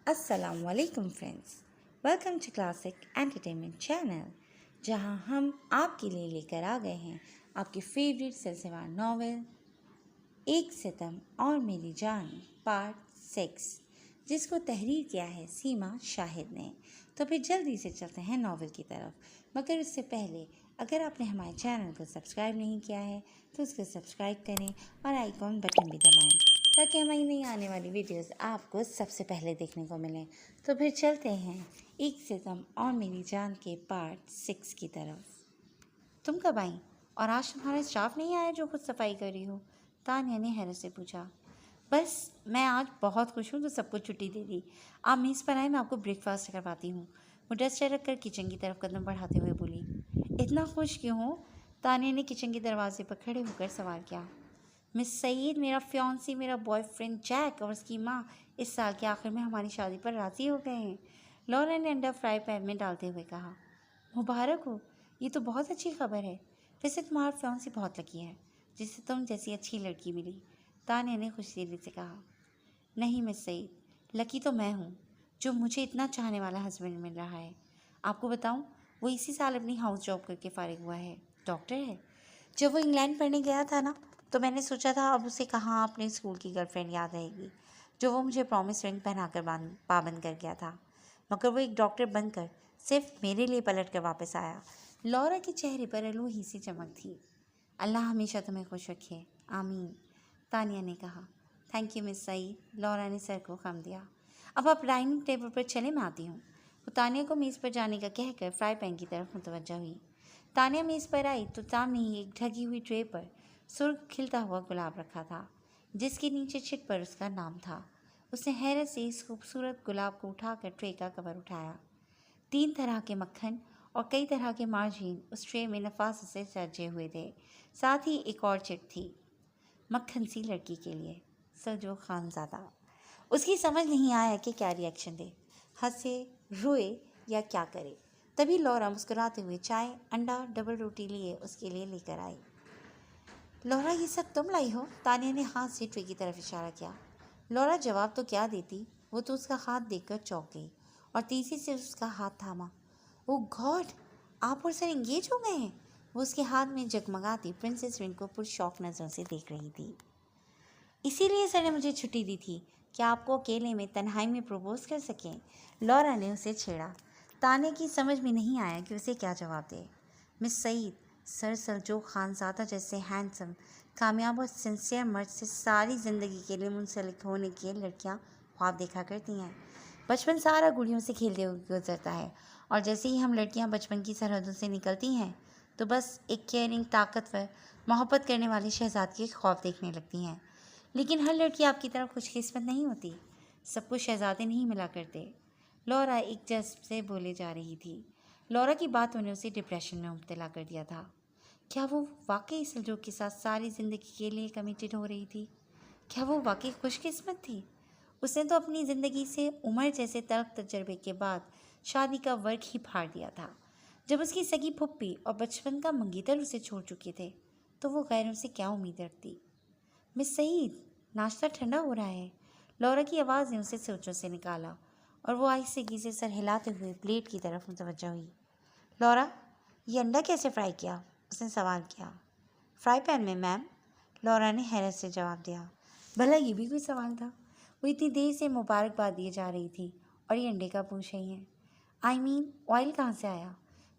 अस्सलामुअलैकुम friends, welcome to classic entertainment channel, जहां हम आपके लिए लेकर आ गए हैं आपके फेवरेट सिलसिलेवार नॉवेल एक सितम और मेरी जान पार्ट 6, जिसको तहरीर किया है सीमा शाहिद ने। तो फिर जल्दी से चलते हैं नॉवेल की तरफ, मगर उससे पहले अगर आपने हमारे चैनल को सब्सक्राइब नहीं किया है तो उसको सब्सक्राइब करें और आइकॉन बटन भी दबाएं ताकि हमारी नई आने वाली वीडियोस आपको सबसे पहले देखने को मिलें। तो फिर चलते हैं एक सितम और मेरी जान के पार्ट 6 की तरफ। तुम कब आई और आज तुम्हारा स्टाफ नहीं आया जो खुद सफाई कर रही हो? तानिया ने हैरत से पूछा। बस मैं आज बहुत खुश हूँ तो सबको छुट्टी दे दी। आप मेज़ पर आए, मैं आपको ब्रेकफास्ट करवाती हूँ। वो डस्टर रख कर किचन की तरफ कदम बढ़ाते हुए बोली। इतना खुश क्यों हो? तानिया ने किचन के दरवाजे पर खड़े होकर सवाल किया। मिस सईद, मेरा फियांसी, मेरा बॉयफ्रेंड जैक और उसकी माँ इस साल के आखिर में हमारी शादी पर राज़ी हो गए हैं, लॉरा ने अंडा फ्राई पैन में डालते हुए कहा। मुबारक हो, ये तो बहुत अच्छी खबर है। वैसे तुम्हारा फियांसी बहुत लकी है जिससे तुम जैसी अच्छी लड़की मिली, तानिया ने खुशदिली से कहा। नहीं मिस सईद, लकी तो मैं हूँ जो मुझे इतना चाहने वाला हस्बैंड मिल रहा है। आपको बताऊँ, वो इसी साल अपनी हाउस जॉब करके फारिग हुआ है, डॉक्टर है। जब वो इंग्लैंड पढ़ने गया था ना, तो मैंने सोचा था अब उसे कहाँ अपने स्कूल की गर्लफ्रेंड याद रहेगी जो वो मुझे प्रॉमिस रिंग पहनाकर पाबंद कर गया था, मगर वो एक डॉक्टर बनकर सिर्फ मेरे लिए पलट कर वापस आया। लॉरा के चेहरे पर अलोही सी चमक थी। अल्लाह हमेशा तुम्हें खुश रखे, आमीन, तानिया ने कहा। Thank you miss Saeed, Laura ने सर को खम दिया। अब आप डाइनिंग टेबल पर चले, मैं आती हूँ। वो तानिया को मेज़ पर जाने का कहकर फ्राई पैन की तरफ मुतवज्जा हुई। तानिया मेज़ पर आई तो सामने ही एक ढकी हुई ट्रे पर सुर्ख खिलता हुआ गुलाब रखा था, जिसके नीचे छिट पर उसका नाम था। उसने हैरत से इस खूबसूरत गुलाब को उठाकर ट्रे का कवर उठाया। 3 तरह के मक्खन और कई तरह के मार्जिन उस ट्रे में नफास से सजे हुए थे। साथ ही एक और चिट थी, मक्खन सी लड़की के लिए, सजो खानज़ादा। उसकी समझ नहीं आया कि क्या रिएक्शन दे, हंसे, रोए या क्या करे। तभी लॉरा मुस्कुराते हुए चाय, अंडा, डबल रोटी लिए उसके लिए लेकर आई। लॉरा, ये सब तुम लाई हो? तानिया ने हाथ से ट्रे की तरफ इशारा किया। लॉरा जवाब तो क्या देती, वो तो उसका हाथ देखकर चौंक गई और तेजी से उसका हाथ थामा। ओह गॉड, आप और सर एंगेज हो गए हैं? वो उसके हाथ में जगमगाती प्रिंसेस रिंग को पुरशौक नज़रों से देख रही थी। इसीलिए सर ने मुझे छुट्टी दी थी कि आपको अकेले में तन्हाई में प्रपोज कर सकें, लॉरा ने उसे छेड़ा। तानिया की समझ में नहीं आया कि उसे क्या जवाब दे। मिस सईद, सर सल्जोक खानज़ादा जैसे हैंडसम, कामयाब और सिंसियर मर्द से सारी ज़िंदगी के लिए मुंसलिक होने की लड़कियां ख्वाब देखा करती हैं। बचपन सारा गुड़ियों से खेलते हुए गुजरता है और जैसे ही हम लड़कियां बचपन की सरहदों से निकलती हैं तो बस एक केयरिंग, ताकतवर, मोहब्बत करने वाली शहजाद के ख्वाब देखने लगती हैं। लेकिन हर लड़की आपकी तरह खुशकिस्मत नहीं होती, सबको शहजादे नहीं मिला करते, लॉरा एक जज्ब से बोले जा रही थी। लॉरा की बातों ने उसे डिप्रेशन में मुब्तला कर दिया था। क्या वो वाकई सलजोक के साथ सारी ज़िंदगी के लिए कमिटेड हो रही थी? क्या वो वाकई खुशकिस्मत थी? उसने तो अपनी ज़िंदगी से उम्र जैसे तल्ख तजर्बे के बाद शादी का वर्क ही फाड़ दिया था। जब उसकी सगी फुप्पी और बचपन का मंगीतर उसे छोड़ चुके थे तो वो गैरों से क्या उम्मीद रखती? मिस सईद, नाश्ता ठंडा हो रहा है, लॉरा की आवाज़ ने उसे सोचों से निकाला और वो आहिस्तेगी से सर हिलाते हुए प्लेट की तरफ मुतवज्जा हुई। लॉरा, ये अंडा कैसे फ्राई किया? उसने सवाल किया। फ्राई पैन में मैम, लॉरा ने हैरत से जवाब दिया। भला ये भी कोई सवाल था? वो इतनी देर से मुबारकबाद दिए जा रही थी और ये अंडे का पूछ रही हैं। आई मीन, ऑयल कहाँ से आया?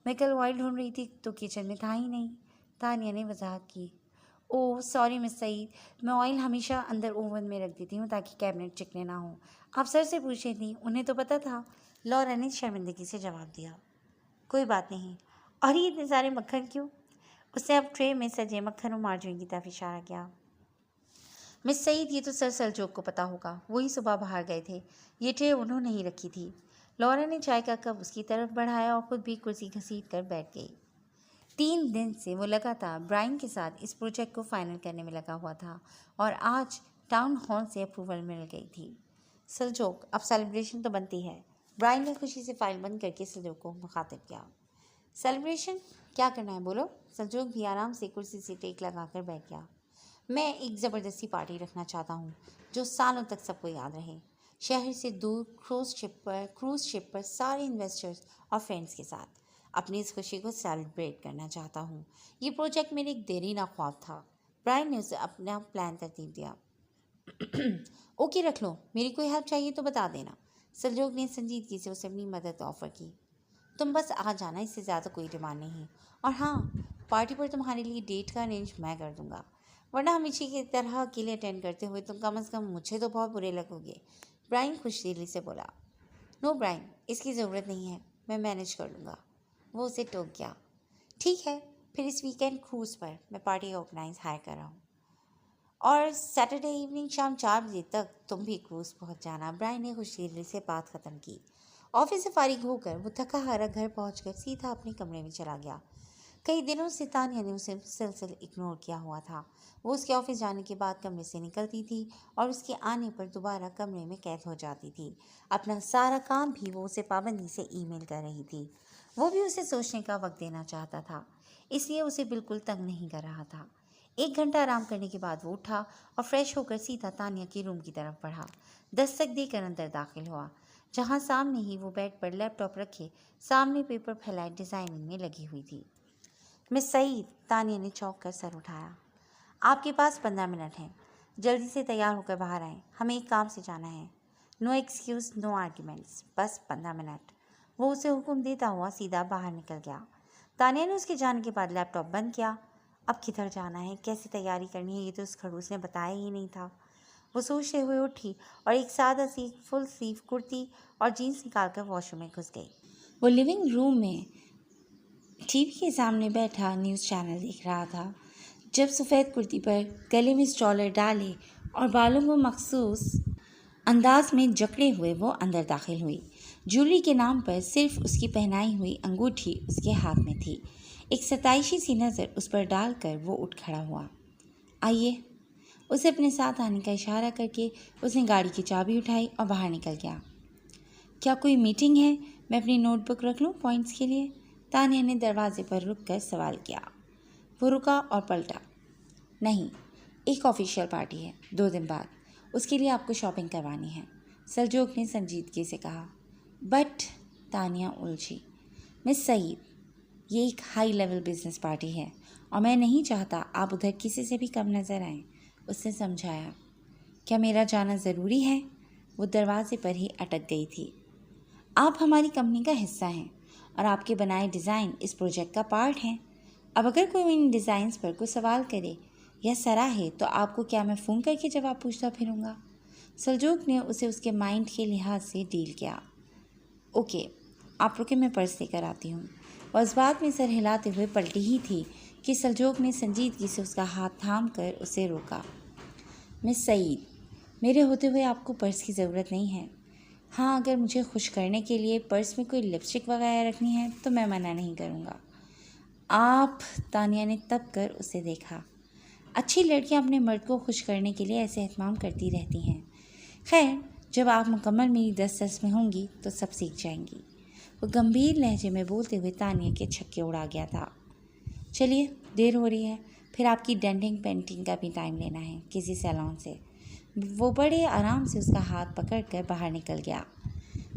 मैं कल ऑयल ढूंढ रही थी तो किचन में था ही नहीं, तानिया ने वजाहत की। ओह सॉरी मिस सईद, मैं ऑयल हमेशा अंदर ओवन में रख देती हूँ ताकि कैबिनेट चिकने ना हो। आप सर से पूछ रही थी, उन्हें तो पता था, लॉरा ने शर्मिंदगी से जवाब दिया। कोई बात नहीं, और ये इतने सारे मक्खन क्यों? उसने अब ट्रे में सजे मक्खन और मार्जरीन की तरफ इशारा किया। मिस सईद, ये तो सर सलजोक को पता होगा, वही सुबह बाहर गए थे, ये ट्रे उन्होंने ही रखी थी। लॉरा ने चाय का कप उसकी तरफ बढ़ाया और खुद भी कुर्सी घसीट कर बैठ गई। 3 दिन से वो लगातार ब्राइन के साथ इस प्रोजेक्ट को फाइनल करने में लगा हुआ था और आज टाउन हॉल से अप्रूवल मिल गई थी। सलजोक, अब सेलिब्रेशन तो बनती है, ब्राइन ने खुशी से फाइल बंद करके सलजोक को मुखातिब किया। सेलिब्रेशन क्या करना है बोलो? सलजोक भी आराम से कुर्सी से टेक लगाकर बैठ गया। मैं एक ज़बरदस्ती पार्टी रखना चाहता हूँ जो सालों तक सबको याद रहे। शहर से दूर क्रूज शिप पर सारे इन्वेस्टर्स और फ्रेंड्स के साथ अपनी इस खुशी को सेलिब्रेट करना चाहता हूँ। ये प्रोजेक्ट मेरे एक देरीना ख्वाब था। ब्रायन ने उसे अपना प्लान तरतीब दिया। ओके रख लो, मेरी कोई हेल्प चाहिए तो बता देना। सलजोग ने संजीदगी से उसे अपनी मदद ऑफर की। तुम बस आ जाना, इससे ज़्यादा कोई डिमांड नहीं। और हाँ, पार्टी पर तुम्हारे लिए डेट का अरेंज मैं कर दूंगा, वरना हमेशा की तरह अकेले अटेंड करते हुए तुम कम से कम मुझे तो बहुत बुरे लगोगे। ब्रायन खुशदिली से बोला। नो ब्रायन, इसकी ज़रूरत नहीं है, मैं मैनेज कर लूँगा। वो उसे टोक गया। ठीक है, फिर इस वीकेंड क्रूज़ पर मैं पार्टी ऑर्गेनाइज हायर कर रहा हूँ, और सैटरडे इवनिंग शाम 4 बजे तक तुम भी क्रूज़ पहुँच जाना। ब्रायन ने खुशदिली से बात ख़त्म की। ऑफिस से फारिग होकर वो थका हारा घर पहुंचकर सीधा अपने कमरे में चला गया। कई दिनों से तानिया ने उसे मुसलसल इग्नोर किया हुआ था। वो उसके ऑफिस जाने के बाद कमरे से निकलती थी और उसके आने पर दोबारा कमरे में कैद हो जाती थी। अपना सारा काम भी वो उसे पाबंदी से ईमेल कर रही थी। वो भी उसे सोचने का वक्त देना चाहता था, इसलिए उसे बिल्कुल तंग नहीं कर रहा था। 1 घंटा आराम करने के बाद वो उठा और फ्रेश होकर सीधा तानिया के रूम की तरफ बढ़ा। दस्तक देकर अंदर दाखिल हुआ, जहाँ सामने ही वो बेड पर लैपटॉप रखे सामने पेपर फैलाए डिज़ाइनिंग में लगी हुई थी। मिस सईद, तानिया ने चौंक कर सर उठाया। आपके पास 15 मिनट हैं, जल्दी से तैयार होकर बाहर आएँ, हमें एक काम से जाना है। नो एक्सक्यूज़, नो आर्ग्यूमेंट्स, बस 15 मिनट। वो उसे हुक्म देता हुआ सीधा बाहर निकल गया। तानिया ने उसके जाने के बाद लैपटॉप बंद किया। अब किधर जाना है, कैसे तैयारी करनी है, ये तो उस खड़ूस ने बताया ही नहीं था। वो सोचते हुए उठी और एक सादा सी फुल स्लीव कुर्ती और जीन्स निकालकर वॉशरूम में घुस गई। वो लिविंग रूम में टीवी के सामने बैठा न्यूज़ चैनल देख रहा था, जब सफ़ेद कुर्ती पर गले में स्टॉलर डाले और बालों को मखसूस अंदाज में जकड़े हुए वो अंदर दाखिल हुई। ज्वेलरी के नाम पर सिर्फ उसकी पहनाई हुई अंगूठी उसके हाथ में थी। एक सताइशी सी नज़र उस पर डालकर वो उठ खड़ा हुआ। आइए, उसे अपने साथ आने का इशारा करके उसने गाड़ी की चाबी उठाई और बाहर निकल गया। क्या कोई मीटिंग है? मैं अपनी नोटबुक रख लूँ पॉइंट्स के लिए? तानिया ने दरवाजे पर रुककर सवाल किया। वो रुका और पलटा। नहीं, एक ऑफिशियल पार्टी है 2 दिन बाद, उसके लिए आपको शॉपिंग करवानी है, सलजोग ने संजीदगी से कहा। बट तानिया उलझी। मिस सईद, ये एक हाई लेवल बिजनेस पार्टी है और मैं नहीं चाहता आप उधर किसी से भी कम नज़र आएं, उसने समझाया। क्या मेरा जाना ज़रूरी है? वो दरवाजे पर ही अटक गई थी। आप हमारी कंपनी का हिस्सा हैं और आपके बनाए डिज़ाइन इस प्रोजेक्ट का पार्ट हैं। अब अगर कोई इन डिज़ाइंस पर कोई सवाल करे या सराहे तो आपको क्या मैं फ़ोन करके जवाब पूछता फिरूंगा? सलजोग ने उसे उसके माइंड के लिहाज से डील किया। ओके, आप रुके, मैं पर्स लेकर आती हूँ। वह इस बात में सर हिलाते हुए पलटी ही थी कि सलजोग ने संजीदगी से उसका हाथ थाम कर उसे रोका। मिस सईद, मेरे होते हुए आपको पर्स की ज़रूरत नहीं है। हाँ, अगर मुझे खुश करने के लिए पर्स में कोई लिपस्टिक वगैरह रखनी है तो मैं मना नहीं करूँगा। आप, तानिया ने तब कर उसे देखा। अच्छी लड़कियाँ अपने मर्द को खुश करने के लिए ऐसे एहतमाम करती रहती हैं। खैर, जब आप मुकम्मल मेरी दस में होंगी तो सब सीख जाएंगी। वो गंभीर लहजे में बोलते हुए तानिया के छक्के उड़ा गया था। चलिए, देर हो रही है, फिर आपकी डेंटिंग पेंटिंग का भी टाइम लेना है किसी सैलून से। वो बड़े आराम से उसका हाथ पकड़कर बाहर निकल गया।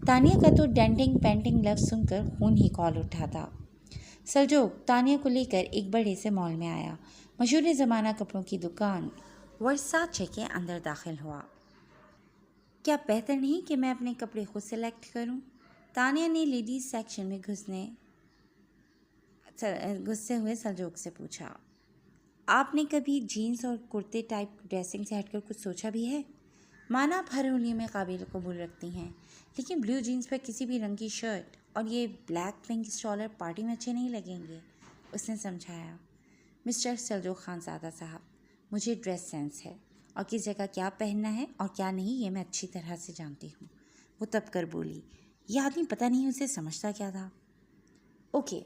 तानिया का तो डेंटिंग पेंटिंग लफ्ज़ सुनकर खून ही खौल उठा था। सलजोग तानिया को लेकर एक बड़े से मॉल में आया। मशहूर ज़माना कपड़ों की दुकान वर्साचे के अंदर दाखिल हुआ। क्या बेहतर नहीं कि मैं अपने कपड़े खुद सेलेक्ट करूं? तानिया ने लेडीज़ सेक्शन में गुस्से हुए सलजोग से पूछा। आपने कभी जीन्स और कुर्ते टाइप ड्रेसिंग से हटकर कुछ सोचा भी है? माना आप हर उंगली में काबिल कबूल रखती हैं, लेकिन ब्लू जीन्स पर किसी भी रंग की शर्ट और ये ब्लैक पिंक स्टॉलर पार्टी में अच्छे नहीं लगेंगे, उसने समझाया। मिस्टर सलजोग खानज़ादा साहब, मुझे ड्रेस सेंस है और किस जगह क्या पहनना है और क्या नहीं ये मैं अच्छी तरह से जानती हूँ, वो तब कर बोली। यह आदमी पता नहीं उसे समझता क्या था। ओके,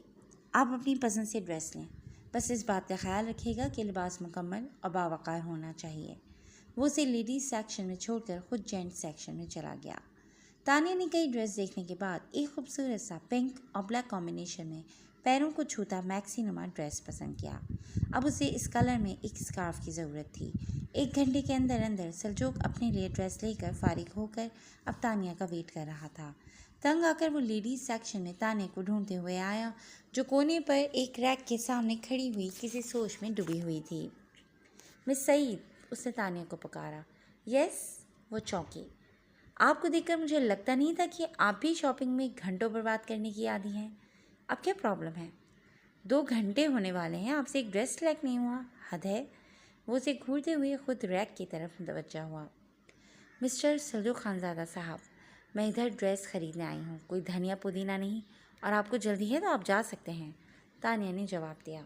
आप अपनी पसंद से ड्रेस लें, बस इस बात का ख्याल रखिएगा कि लिबास मुकम्मल और बावकार होना चाहिए। वो उसे लेडीज़ सेक्शन में छोड़कर खुद जेंट्स सेक्शन में चला गया। तानिया ने कई ड्रेस देखने के बाद एक खूबसूरत सा पिंक और ब्लैक कॉम्बिनेशन में पैरों को छूता मैक्सी नुमा ड्रेस पसंद किया। अब उसे इस कलर में एक स्कार्फ की ज़रूरत थी। 1 घंटे के अंदर अंदर सलजोक अपने लिए ड्रेस लेकर फारिग होकर अब तानिया का वेट कर रहा था। तंग आकर वो लेडीज सेक्शन में तानिया को ढूंढते हुए आया, जो कोने पर एक रैक के सामने खड़ी हुई किसी सोच में डूबी हुई थी। मिस सईद, उसने तानिया को पुकारा। यस, वो चौंकी। आपको देखकर मुझे लगता नहीं था कि आप भी शॉपिंग में घंटों बर्बाद करने की आदी हैं। अब क्या प्रॉब्लम है? 2 घंटे होने वाले हैं, आपसे एक ड्रेस सेलेक्ट नहीं हुआ, हद है। वो उसे घूरते हुए खुद रैक की तरफ मुतवज्जा हुआ। मिस्टर सलजो खानज़ादा साहब, मैं इधर ड्रेस ख़रीदने आई हूँ, कोई धनिया पुदीना नहीं, और आपको जल्दी है तो आप जा सकते हैं, तानिया ने जवाब दिया।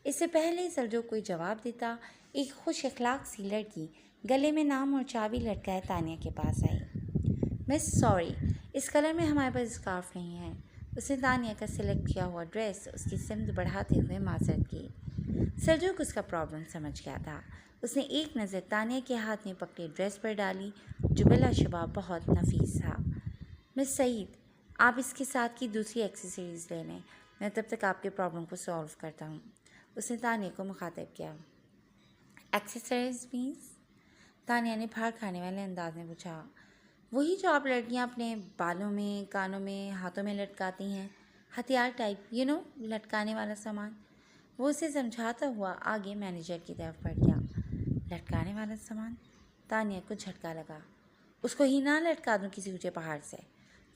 इससे पहले सलजो कोई जवाब देता, एक खुश अखलाक सी लड़की गले में नाम और चाबी लटकाए तानिया के पास आई। मिस सॉरी, इस कलर में हमारे पास स्कार्फ नहीं है। उसने तानिया का सिलेक्ट किया हुआ ड्रेस उसकी सिमत बढ़ाते हुए माजरत की। सलजो को उसका प्रॉब्लम समझ गया था। उसने एक नज़र तानिया के हाथ में पकड़े ड्रेस पर डाली, जो बिलाशुबा बहुत नफीस था। मिस सईद, आप इसके साथ की दूसरी एक्सेसरीज ले लें, मैं तब तक आपके प्रॉब्लम को सॉल्व करता हूँ। उसने तानिया को मुखातिब किया। Accessories means? तानिया ने फाड़ खाने वाले अंदाज में पूछा। वही जो आप लड़कियां अपने बालों में, कानों में, हाथों में लटकाती हैं, हथियार टाइप, लटकाने वाला सामान। वो उसे समझाता हुआ आगे मैनेजर की तरफ बढ़ गया। लटकाने वाला सामान? तानिया को झटका लगा। उसको ही ना लटका दूँ किसी ऊंचे पहाड़ से?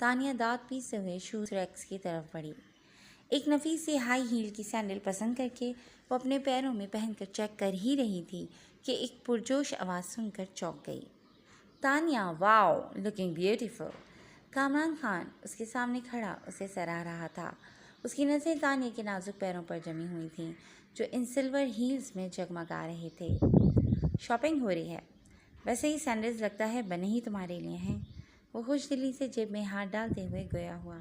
तानिया दांत पीसते हुए शूज रैक्स की तरफ बढ़ी। एक नफीस सी हाई हील की सैंडल पसंद करके वो अपने पैरों में पहनकर चेक कर ही रही थी कि एक पुरजोश आवाज़ सुनकर चौंक गई। Tania, wow, looking beautiful. Kamran Khan उसके सामने खड़ा उसे सराह रहा था। उसकी नज़रें तानिया के नाजुक पैरों पर जमी हुई थीं, जो इन सिल्वर हील्स में जगमगा रहे थे। शॉपिंग हो रही है? वैसे ही सैंडल्स लगता है बने ही तुम्हारे लिए हैं। वो खुश दिली से जेब में हाथ डालते हुए गोया हुआ।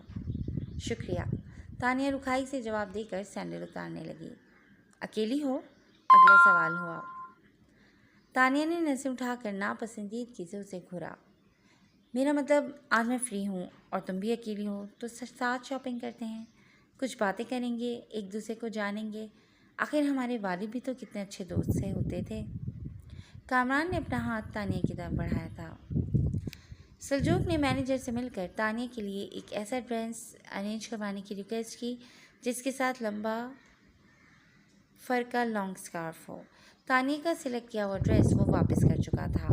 शुक्रिया, तानिया रुखाई से जवाब देकर सैंडल उतारने लगी। अकेली हो? अगला सवाल हुआ। तानिया ने नज़रें उठाकर नापसंदीदगी से उसे घूरा। मेरा मतलब, आज मैं फ्री हूँ और तुम भी अकेली हो, तो साथ शॉपिंग करते हैं, कुछ बातें करेंगे, एक दूसरे को जानेंगे। आखिर हमारे वालिद भी तो कितने अच्छे दोस्त से होते थे। कामरान ने अपना हाथ तानिया की तरफ बढ़ाया था। सलजोक ने मैनेजर से मिलकर तानिया के लिए एक ऐसा ड्रेस अरेंज करवाने की रिक्वेस्ट की जिसके साथ लंबा फर का लॉन्ग स्कार्फ हो। तानिया का सिलेक्ट किया हुआ ड्रेस वो वापस कर चुका था।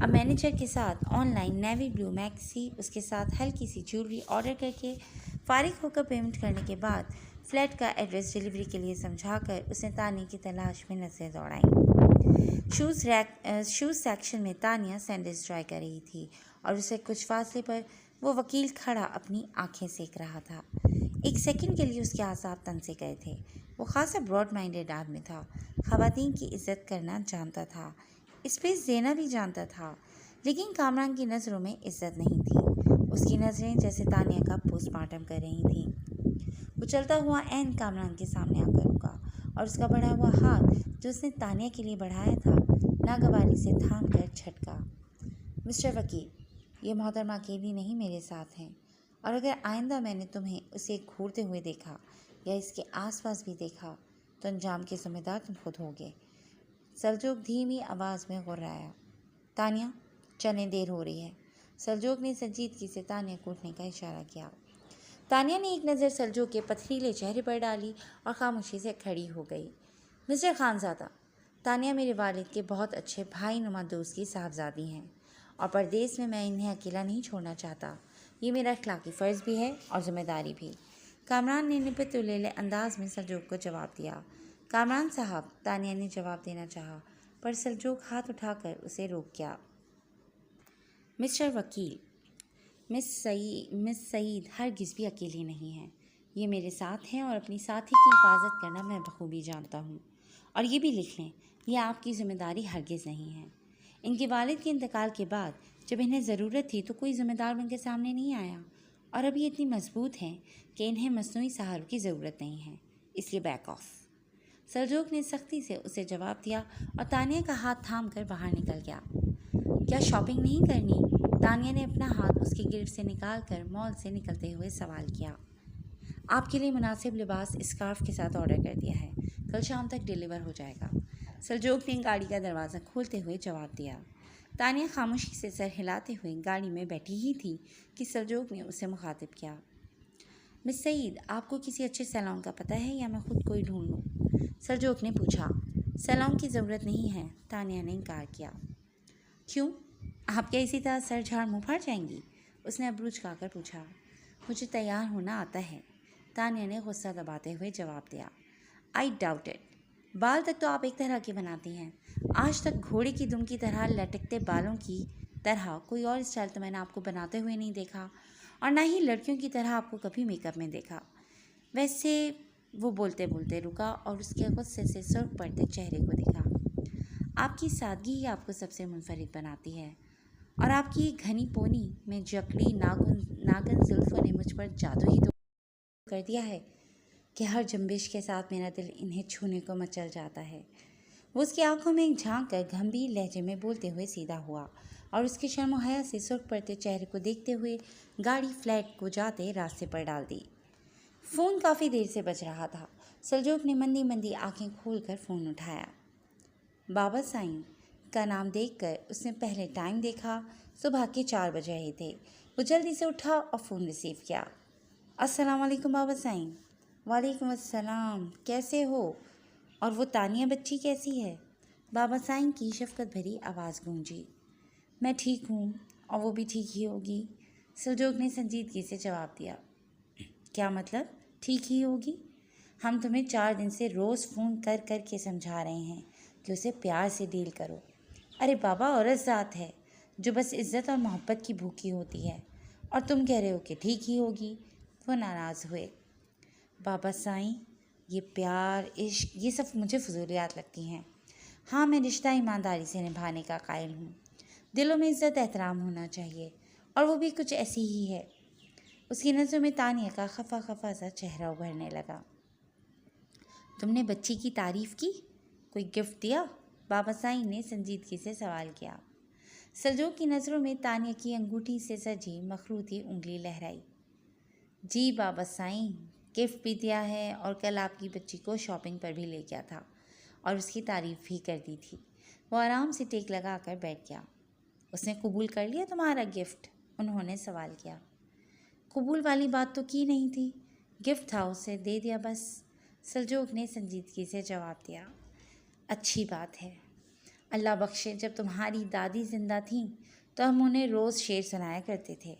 अब मैनेजर के साथ ऑनलाइन नेवी ब्लू मैक्सी, उसके साथ हल्की सी ज्वेलरी ऑर्डर करके फारिग होकर पेमेंट करने के बाद फ्लैट का एड्रेस डिलीवरी के लिए समझाकर उसने तानिया की तलाश में नज़रें दौड़ाईं। शूज़ सेक्शन में तानिया सैंडल्स ट्राई कर रही थी और उसे कुछ फासले पर वो वकील खड़ा अपनी आंखें सेक रहा था। एक सेकंड के लिए उसके आसाब तन से गए थे। वो खासा ब्रॉड माइंडेड आदमी था, ख़वातीन की इज़्ज़त करना जानता था, स्पेस देना भी जानता था, लेकिन कामरान की नज़रों में इज़्ज़त नहीं थी। उसकी नज़रें जैसे तानिया का पोस्टमार्टम कर रही थीं। वो चलता हुआ ऐन कामरान के सामने आकर रुका और उसका बढ़ा हुआ हाथ जो उसने तानिया के लिए बढ़ाया था नागवारी से थाम कर झटका। मिस्टर वकील, ये मोहतरमा अकेली नहीं मेरे साथ हैं, और अगर आइंदा मैंने तुम्हें उसे घूरते हुए देखा या इसके आसपास भी देखा तो अंजाम के ज़िम्मेदार तुम खुद होगे। सलजोक धीमी आवाज़ में गुर्राया। तानिया, चलें, देर हो रही है। सलजोक ने संजीदगी से तानिया को उठने का इशारा किया। तानिया ने एक नज़र सलजोक के पथरीले चेहरे पर डाली और खामोशी से खड़ी हो गई। मिस्टर खानज़ादा, तानिया मेरे वालिद के बहुत अच्छे भाई नुमा दोस्त की साहबजादी हैं और परदेश में मैं इन्हें अकेला नहीं छोड़ना चाहता। ये मेरा अखलाकी फ़र्ज़ भी है और ज़िम्मेदारी भी। कामरान ने निपट तुलेले अंदाज में सलजोक को जवाब दिया। कामरान साहब, तानिया ने जवाब देना चाहा, पर सलजोक हाथ उठाकर उसे रोक गया। मिस्टर वकील, मिस सईद हरगिज़ भी अकेली नहीं हैं। ये मेरे साथ हैं और अपनी साथी की हिफाजत करना मैं बखूबी जानता हूँ। और ये भी लिख लें, यह आपकी ज़िम्मेदारी हरगिज़ नहीं है। इनके वालिद के इंतकाल के बाद जब इन्हें ज़रूरत थी तो कोई ज़िम्मेदार उनके सामने नहीं आया, और अब ये इतनी मजबूत हैं कि इन्हें मसनूई सहारों की ज़रूरत नहीं है, इसलिए बैक ऑफ। सलजोक ने सख्ती से उसे जवाब दिया और तानिया का हाथ थाम कर बाहर निकल गया। क्या शॉपिंग नहीं करनी? तानिया ने अपना हाथ उसकी गिरफ्त से निकाल कर मॉल से निकलते हुए सवाल किया। आपके लिए मुनासिब लिबास स्कार्फ के साथ ऑर्डर कर दिया है, कल शाम तक डिलीवर हो जाएगा। सलजोक ने गाड़ी का दरवाज़ा खोलते हुए जवाब दिया। तानिया खामोशी से सर हिलाते हुए गाड़ी में बैठी ही थी कि सलजोक ने उसे मुखातिब किया। मिस सईद, आपको किसी अच्छे सैलून का पता है या मैं खुद कोई ढूंढ लूँ? सलजोक ने पूछा। सैलून की ज़रूरत नहीं है, तानिया ने इनकार किया। क्यों? आप क्या इसी तरह सर झाड़ मुँह फाड़ जाएंगी? उसने अब्रू चुकाकर पूछा। मुझे तैयार होना आता है, तानिया ने गुस्सा दबाते हुए जवाब दिया। I doubt it. बाल तक तो आप एक तरह के बनाती हैं। आज तक घोड़े की दुम की तरह लटकते बालों की तरह कोई और स्टाइल तो मैंने आपको बनाते हुए नहीं देखा, और ना ही लड़कियों की तरह आपको कभी मेकअप में देखा। वैसे वो बोलते बोलते रुका और उसके गुस्से से सुर्ख पड़ते चेहरे को देखा। आपकी सादगी ही आपको सबसे मुनफरिद बनाती है, और आपकी घनी पोनी में जकड़ी नागन जुल्फ़ों ने मुझ पर जादू ही तो कर दिया है कि हर जंबिश के साथ मेरा दिल इन्हें छूने को मचल जाता है। वो उसकी आंखों में झांक कर गंभीर लहजे में बोलते हुए सीधा हुआ और उसकी शर्म और हया से सुर्ख पड़ते चेहरे को देखते हुए गाड़ी फ्लैट को जाते रास्ते पर डाल दी। फ़ोन काफ़ी देर से बज रहा था। सलजोक ने मंदी मंदी आंखें खोलकर फ़ोन उठाया। बाबा साईं का नाम देखकर उसने पहले टाइम देखा। सुबह के 4 बज रहे थे। वो जल्दी से उठा और फ़ोन रिसीव किया। अस्सलाम वालेकुम बाबा साईं। वालेकुम अस्सलाम, कैसे हो? और वो तानिया बच्ची कैसी है? बाबा साईं की शफकत भरी आवाज़ गूंजी। मैं ठीक हूँ और वो भी ठीक ही होगी, सलजोक ने संजीदगी से जवाब दिया। क्या मतलब ठीक ही होगी? हम तुम्हें 4 दिन से रोज़ फ़ोन कर कर के समझा रहे हैं कि उसे प्यार से डील करो। अरे बाबा, औरत ज़ात है जो बस इज़्ज़त और मोहब्बत की भूखी होती है, और तुम कह रहे हो कि ठीक ही होगी। वो नाराज़ हुए। बाबा साईं, ये प्यार इश्क ये सब मुझे फजूलियात लगती हैं। हाँ, मैं रिश्ता ईमानदारी से निभाने का कायल हूँ। दिलों में इज़्ज़त एहतराम होना चाहिए, और वो भी कुछ ऐसी ही है। उसकी नज़रों में तानिया का खफा खफा सा चेहरा उभरने लगा। तुमने बच्ची की तारीफ़ की? कोई गिफ्ट दिया? बाबा साईं ने संजीदगी से सवाल किया। सलजोक की नज़रों में तानिया की अंगूठी से सजी मखरूती उंगली लहराई। जी बाबा साईं, गिफ्ट भी दिया है और कल आपकी बच्ची को शॉपिंग पर भी ले गया था और उसकी तारीफ़ भी कर दी थी। वो आराम से टेक लगा कर बैठ गया। उसने कबूल कर लिया तुम्हारा गिफ्ट? उन्होंने सवाल किया। कबूल वाली बात तो की नहीं थी, गिफ्ट था, उसे दे दिया बस, सलजोक ने संजीदगी से जवाब दिया। अच्छी बात है। अल्लाह बख्शे, जब तुम्हारी दादी जिंदा थीं तो हम उन्हें रोज़ शेर सुनाया करते थे,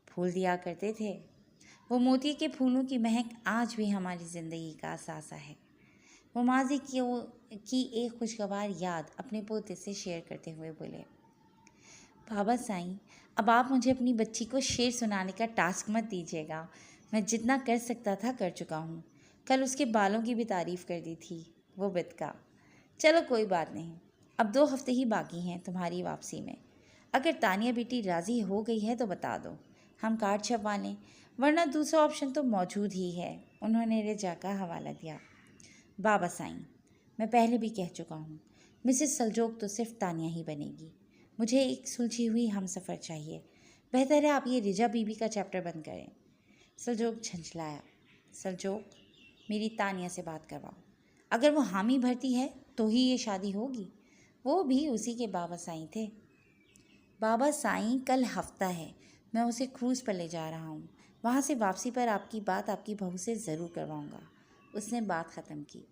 फूल दिया करते थे। वो मोती के फूलों की महक आज भी हमारी ज़िंदगी का असासा है। वो माजी की एक खुशगवार याद अपने पोते से शेयर करते हुए बोले। बाबा साईं, अब आप मुझे अपनी बच्ची को शेर सुनाने का टास्क मत दीजिएगा। मैं जितना कर सकता था कर चुका हूँ। कल उसके बालों की भी तारीफ़ कर दी थी, वो बितका। चलो कोई बात नहीं, अब 2 हफ्ते ही बाकी हैं तुम्हारी वापसी में। अगर तानिया बेटी राज़ी हो गई है तो बता दो, हम कार्ड छपवा लें, वरना दूसरा ऑप्शन तो मौजूद ही है, उन्होंने रिजा का हवाला दिया। बाबा साईं, मैं पहले भी कह चुका हूँ, मिसेस सलजोक तो सिर्फ तानिया ही बनेगी। मुझे एक सुलझी हुई हम सफ़र चाहिए। बेहतर है आप ये रिजा बीबी का चैप्टर बंद करें। सलजोक झंझलाया। सलजोक, मेरी तानिया से बात करवाओ। अगर वो हामी भरती है तो ही ये शादी होगी। वो भी उसी के बाबा साईं थे। बाबा साईं, कल हफ्ता है, मैं उसे क्रूज़ पर ले जा रहा हूँ। वहाँ से वापसी पर आपकी बात आपकी बहू से ज़रूर करवाऊँगा। उसने बात ख़त्म की।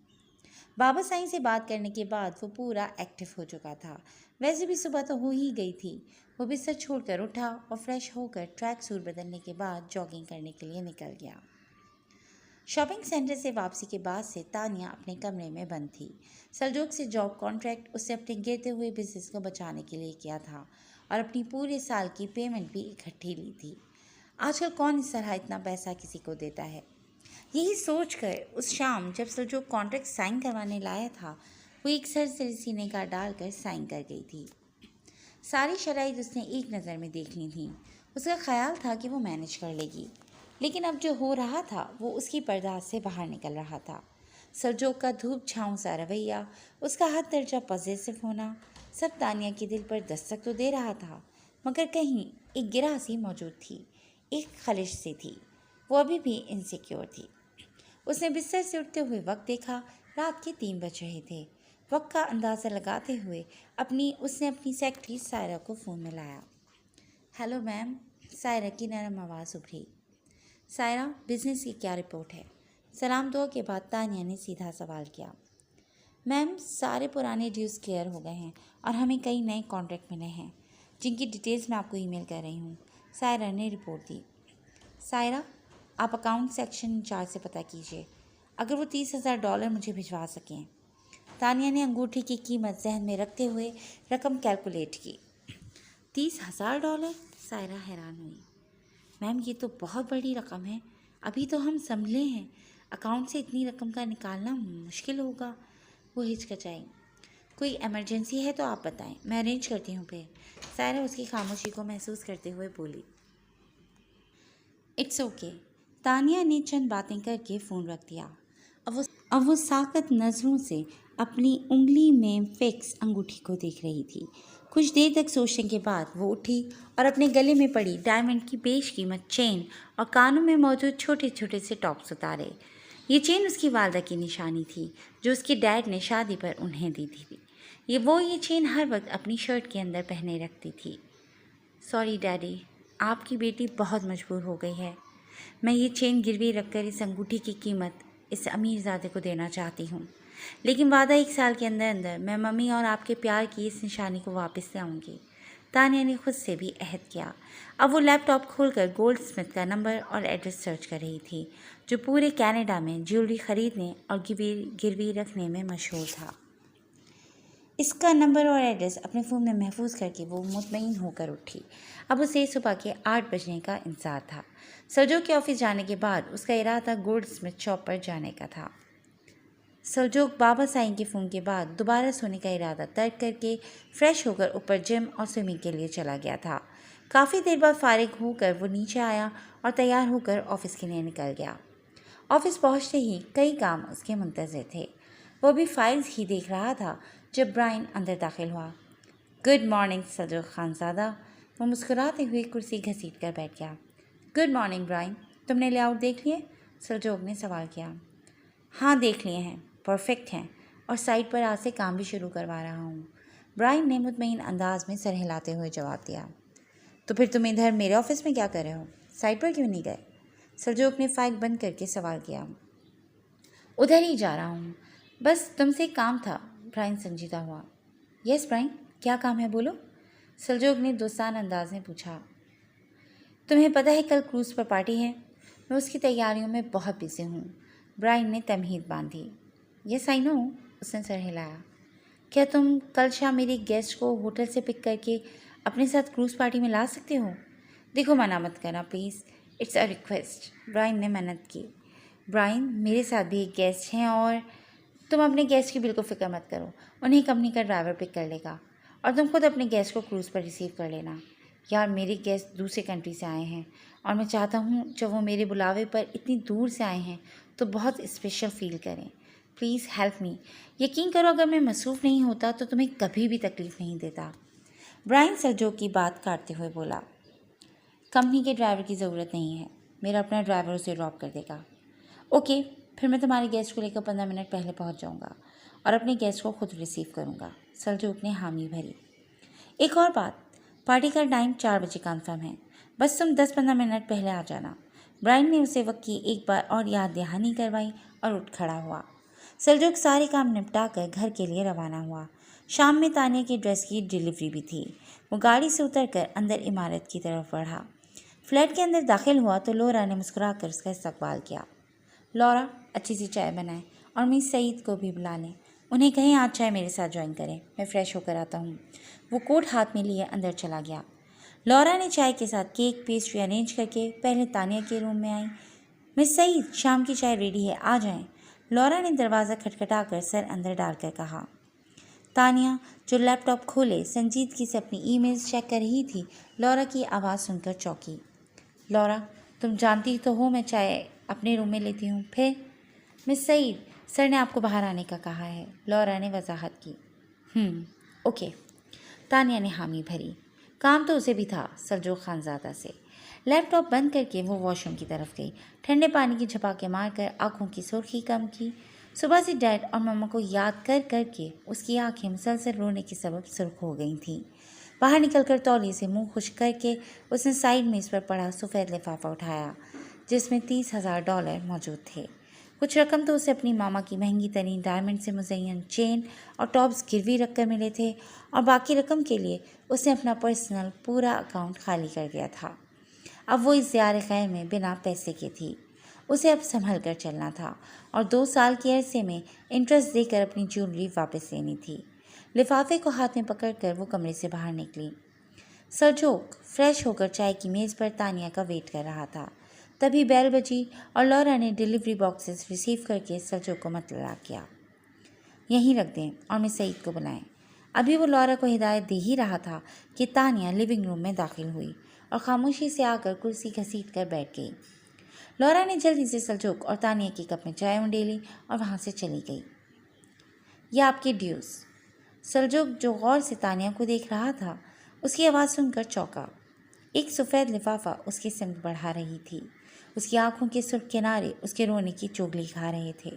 बाबा साईं से बात करने के बाद वो पूरा एक्टिव हो चुका था। वैसे भी सुबह तो हो ही गई थी। वो बिस्तर छोड़कर उठा और फ्रेश होकर ट्रैक सूट बदलने के बाद जॉगिंग करने के लिए निकल गया। शॉपिंग सेंटर से वापसी के बाद से तानिया अपने कमरे में बंद थी। सलजोक से जॉब कॉन्ट्रैक्ट उससे अपने गिरते हुए बिजनेस को बचाने के लिए किया था और अपनी पूरे साल की पेमेंट भी इकट्ठी ली थी। आजकल कौन इस तरह इतना पैसा किसी को देता है? यही सोचकर उस शाम जब सलजोक कॉन्ट्रैक्ट साइन करवाने लाया था, वो एक सरसरी निगाह डालकर साइन कर गई थी। सारी शराइत उसने एक नज़र में देख ली थी। उसका ख्याल था कि वो मैनेज कर लेगी, लेकिन अब जो हो रहा था वो उसकी बर्दाश्त से बाहर निकल रहा था। सलजोक का धूप छाँव सा रवैया, उसका हद दर्जा पॉजिटिव होना, सब तानिया के दिल पर दस्तक तो दे रहा था, मगर कहीं एक गिरा सी मौजूद थी, एक खलिश सी थी। वो अभी भी इनसिक्योर थी। उसने बिस्तर से उठते हुए वक्त देखा। रात के 3 बज रहे थे। वक्त का अंदाज़ा लगाते हुए उसने अपनी सेक्रेटरी सायरा को फ़ोन मिलाया। हेलो मैम, सायरा की नरम आवाज़ उभरी। सायरा, बिजनेस की क्या रिपोर्ट है? सलाम दुआ के बाद तानिया ने सीधा सवाल किया। मैम, सारे पुराने ड्यूज़ क्लियर हो गए हैं और हमें कई नए कॉन्ट्रैक्ट मिले हैं, जिनकी डिटेल्स मैं आपको ईमेल कर रही हूँ, सायरा ने रिपोर्ट दी। सायरा, आप अकाउंट सेक्शन इंचार्ज से पता कीजिए अगर वो $30,000 मुझे भिजवा सकें। तानिया ने अंगूठी की कीमत जहन में रखते हुए रकम कैलकुलेट की। $30,000? सायरा हैरान हुई। मैम, ये तो बहुत बड़ी रकम है। अभी तो हम संभले हैं, अकाउंट से इतनी रकम का निकालना मुश्किल होगा। वो हिचकिचाई। कोई इमरजेंसी है तो आप बताएं, मैं अरेंज करती हूँ फिर। सायरा उसकी खामोशी को महसूस करते हुए बोली। It's okay. तानिया ने चंद बातें करके फ़ोन रख दिया। अब वो साकत नज़रों से अपनी उंगली में फिक्स अंगूठी को देख रही थी। कुछ देर तक सोचने के बाद वो उठी और अपने गले में पड़ी डायमंड की बेशकीमत चेन और कानों में मौजूद छोटे छोटे से टॉप्स उतारे। ये चेन उसकी वालदा की निशानी थी, जो उसके डैड ने शादी पर उन्हें दी थी। ये चेन हर वक्त अपनी शर्ट के अंदर पहने रखती थी। सॉरी डैडी, आपकी बेटी बहुत मजबूर हो गई है। मैं ये चेन गिरवी रखकर इस अंगूठी की कीमत इस अमीरजादे को देना चाहती हूँ, लेकिन वादा 1 साल के अंदर अंदर मैं मम्मी और आपके प्यार की इस निशानी को वापस ले आऊँगी। तानिया ने खुद से भी अहद किया। अब वो लैपटॉप खोलकर गोल्ड स्मिथ का नंबर और एड्रेस सर्च कर रही थी, जो पूरे कनाडा में ज्वेलरी खरीदने और गिरवी रखने में मशहूर था। इसका नंबर और एड्रेस अपने फ़ोन में महफूज करके वो मुतमईन होकर उठी। अब उसे सुबह के 8 बजने का इंतज़ार था। सरजोग के ऑफिस जाने के बाद उसका इरादा गोल्ड स्मिथ शॉप पर जाने का था। सरजोग बाबा साईं के फ़ोन के बाद दोबारा सोने का इरादा तर्क करके फ्रेश होकर ऊपर जिम और स्विमिंग के लिए चला गया था। काफ़ी देर बाद फारिग होकर वो नीचे आया और तैयार होकर ऑफिस के लिए निकल गया। ऑफिस पहुंचते ही कई काम उसके मुंतज़िर थे। वो भी फाइल्स ही देख रहा था जब ब्रायन अंदर दाखिल हुआ। Good morning Sarjog Khanzada. वो मुस्कुराते हुए कुर्सी घसीट कर बैठ गया। गुड मॉर्निंग ब्रायन, तुमने लेआउट देख लिए? सरजोग ने सवाल किया। हाँ, देख लिए हैं, परफेक्ट हैं, और साइट पर आज से काम भी शुरू करवा रहा हूँ। ब्रायन ने मुतमईन अंदाज में सर हिलाते हुए जवाब दिया। तो फिर तुम इधर मेरे ऑफिस में क्या कर रहे हो? साइट पर क्यों नहीं गए? सरजोग ने फाइल बंद करके सवाल किया। उधर ही जा रहा हूँ, बस तुमसे काम था। ब्रायन संजीदा हुआ। यस ब्रायन, क्या काम है, बोलो? सरजोग ने दोस्ताना अंदाज में पूछा। तुम्हें पता है कल क्रूज़ पर पार्टी है, मैं उसकी तैयारियों में बहुत बिजी हूँ। ब्रायन ने तमहीद बांधी। यस आई नो, उसने सर हिलाया। क्या तुम कल शाम मेरी गेस्ट को होटल से पिक करके अपने साथ क्रूज़ पार्टी में ला सकते हो? देखो, मना मत करना please, it's a request. Brian ने मेहनत की। ब्रायन, मेरे साथ भी एक गेस्ट हैं और तुम अपने गेस्ट की बिल्कुल फ़िक्र मत करो, उन्हें कंपनी का ड्राइवर पिक कर लेगा और तुम खुद अपने गेस्ट को क्रूज़ पर रिसीव कर लेना। यार, मेरे गेस्ट दूसरे कंट्री से आए हैं और मैं चाहता हूँ जब वो मेरे बुलावे पर इतनी दूर से आए हैं तो बहुत स्पेशल फील करें। Please help me. यकीन करो, अगर मैं मसरूफ़ नहीं होता तो तुम्हें कभी भी तकलीफ़ नहीं देता। ब्रायन सरजोग की बात काटते हुए बोला। कंपनी के ड्राइवर की ज़रूरत नहीं है, मेरा अपना ड्राइवर उसे ड्रॉप कर देगा। ओके, फिर मैं तुम्हारे गेस्ट को लेकर 15 मिनट पहले पहुंच जाऊंगा और अपने गेस्ट को खुद रिसीव करूंगा। सरजोग ने हामी भरी। एक और बात, पार्टी का टाइम 4 बजे कन्फर्म है, बस तुम 10-15 मिनट पहले आ जाना। ब्रायन ने उसे वक्त की एक बार और याद दहानी करवाई और उठ खड़ा हुआ। सरजोग सारे काम निपटा कर घर के लिए रवाना हुआ। शाम में तानिया की ड्रेस की डिलीवरी भी थी। वो गाड़ी से उतरकर अंदर इमारत की तरफ बढ़ा। फ्लैट के अंदर दाखिल हुआ तो लोरा ने मुस्कुराकर उसका इस्तकबाल किया। लौरा, अच्छी सी चाय बनाएं और मिस सईद को भी बुला लें। उन्हें कहें आज चाय मेरे साथ ज्वाइन करें, मैं फ़्रेश होकर आता हूँ। वो कोट हाथ में लिए अंदर चला गया। लौरा ने चाय के साथ केक पेस्ट्री अरेंज करके पहले तानिया के रूम में आई। मिस सईद, शाम की चाय रेडी है, आ जाएं। लौरा ने दरवाज़ा खटखटाकर सर अंदर डालकर कहा। तानिया, जो लैपटॉप खोले संजीदगी से अपनी ईमेल्स चेक कर रही थी, लौरा की आवाज़ सुनकर चौंकी। लौरा, तुम जानती तो हो मैं चाय अपने रूम में लेती हूँ। फिर? मिस सईद, सर ने आपको बाहर आने का कहा है, लौरा ने वजाहत की। ओके। तानिया ने हामी भरी। काम तो उसे भी था सरजोग खानज़ादा से, लैपटॉप बंद करके वो वॉशरूम की तरफ गई। ठंडे पानी की झपके मारकर आंखों की सुर्खी कम की। सुबह से डैड और मम्मा को याद कर करके उसकी आंखें मुसलसल रोने के सबब सुर्ख हो गई थीं। बाहर निकलकर तौलिए से मुंह खुश्क करके उसने साइड मेज पर पड़ा सफ़ेद लिफाफा उठाया जिसमें $30,000 मौजूद थे। कुछ रकम तो उसे अपनी मामा की महंगी तरीन डायमंड से मुज़य्यन चेन और टॉप्स गिरवी रख कर मिले थे और बाकी रकम के लिए उसने अपना पर्सनल पूरा अकाउंट खाली कर दिया था। अब वो इस ज़ियार खैर में बिना पैसे के थी। उसे अब संभल कर चलना था और 2 साल के अरसे में इंटरेस्ट देकर अपनी ज्वेलरी वापस लेनी थी। लिफाफे को हाथ में पकड़कर वो कमरे से बाहर निकली। सरजोक फ्रेश होकर चाय की मेज़ पर तानिया का वेट कर रहा था। तभी बेल बजी और लौरा ने डिलीवरी बॉक्सेस रिसीव करके सरजोक को मतला किया, यहीं रख दें और मिस सईद को बुलाएं। अभी वो लौरा को हिदायत दे ही रहा था कि तानिया लिविंग रूम में दाखिल हुई और खामोशी से आकर कुर्सी घसीट कर बैठ गई। लौरा ने जल्दी से सरजोक और तानिया के कप में चाय उंडेली और वहाँ से चली गई। यह आपके ड्यूज। सरजोक जो गौर से तानिया को देख रहा था उसकी आवाज़ सुनकर चौंका। एक सफ़ेद लिफाफा उसकी सिमत बढ़ा रही थी। उसकी आंखों के सुर्ख किनारे उसके रोने की चुगली खा रहे थे।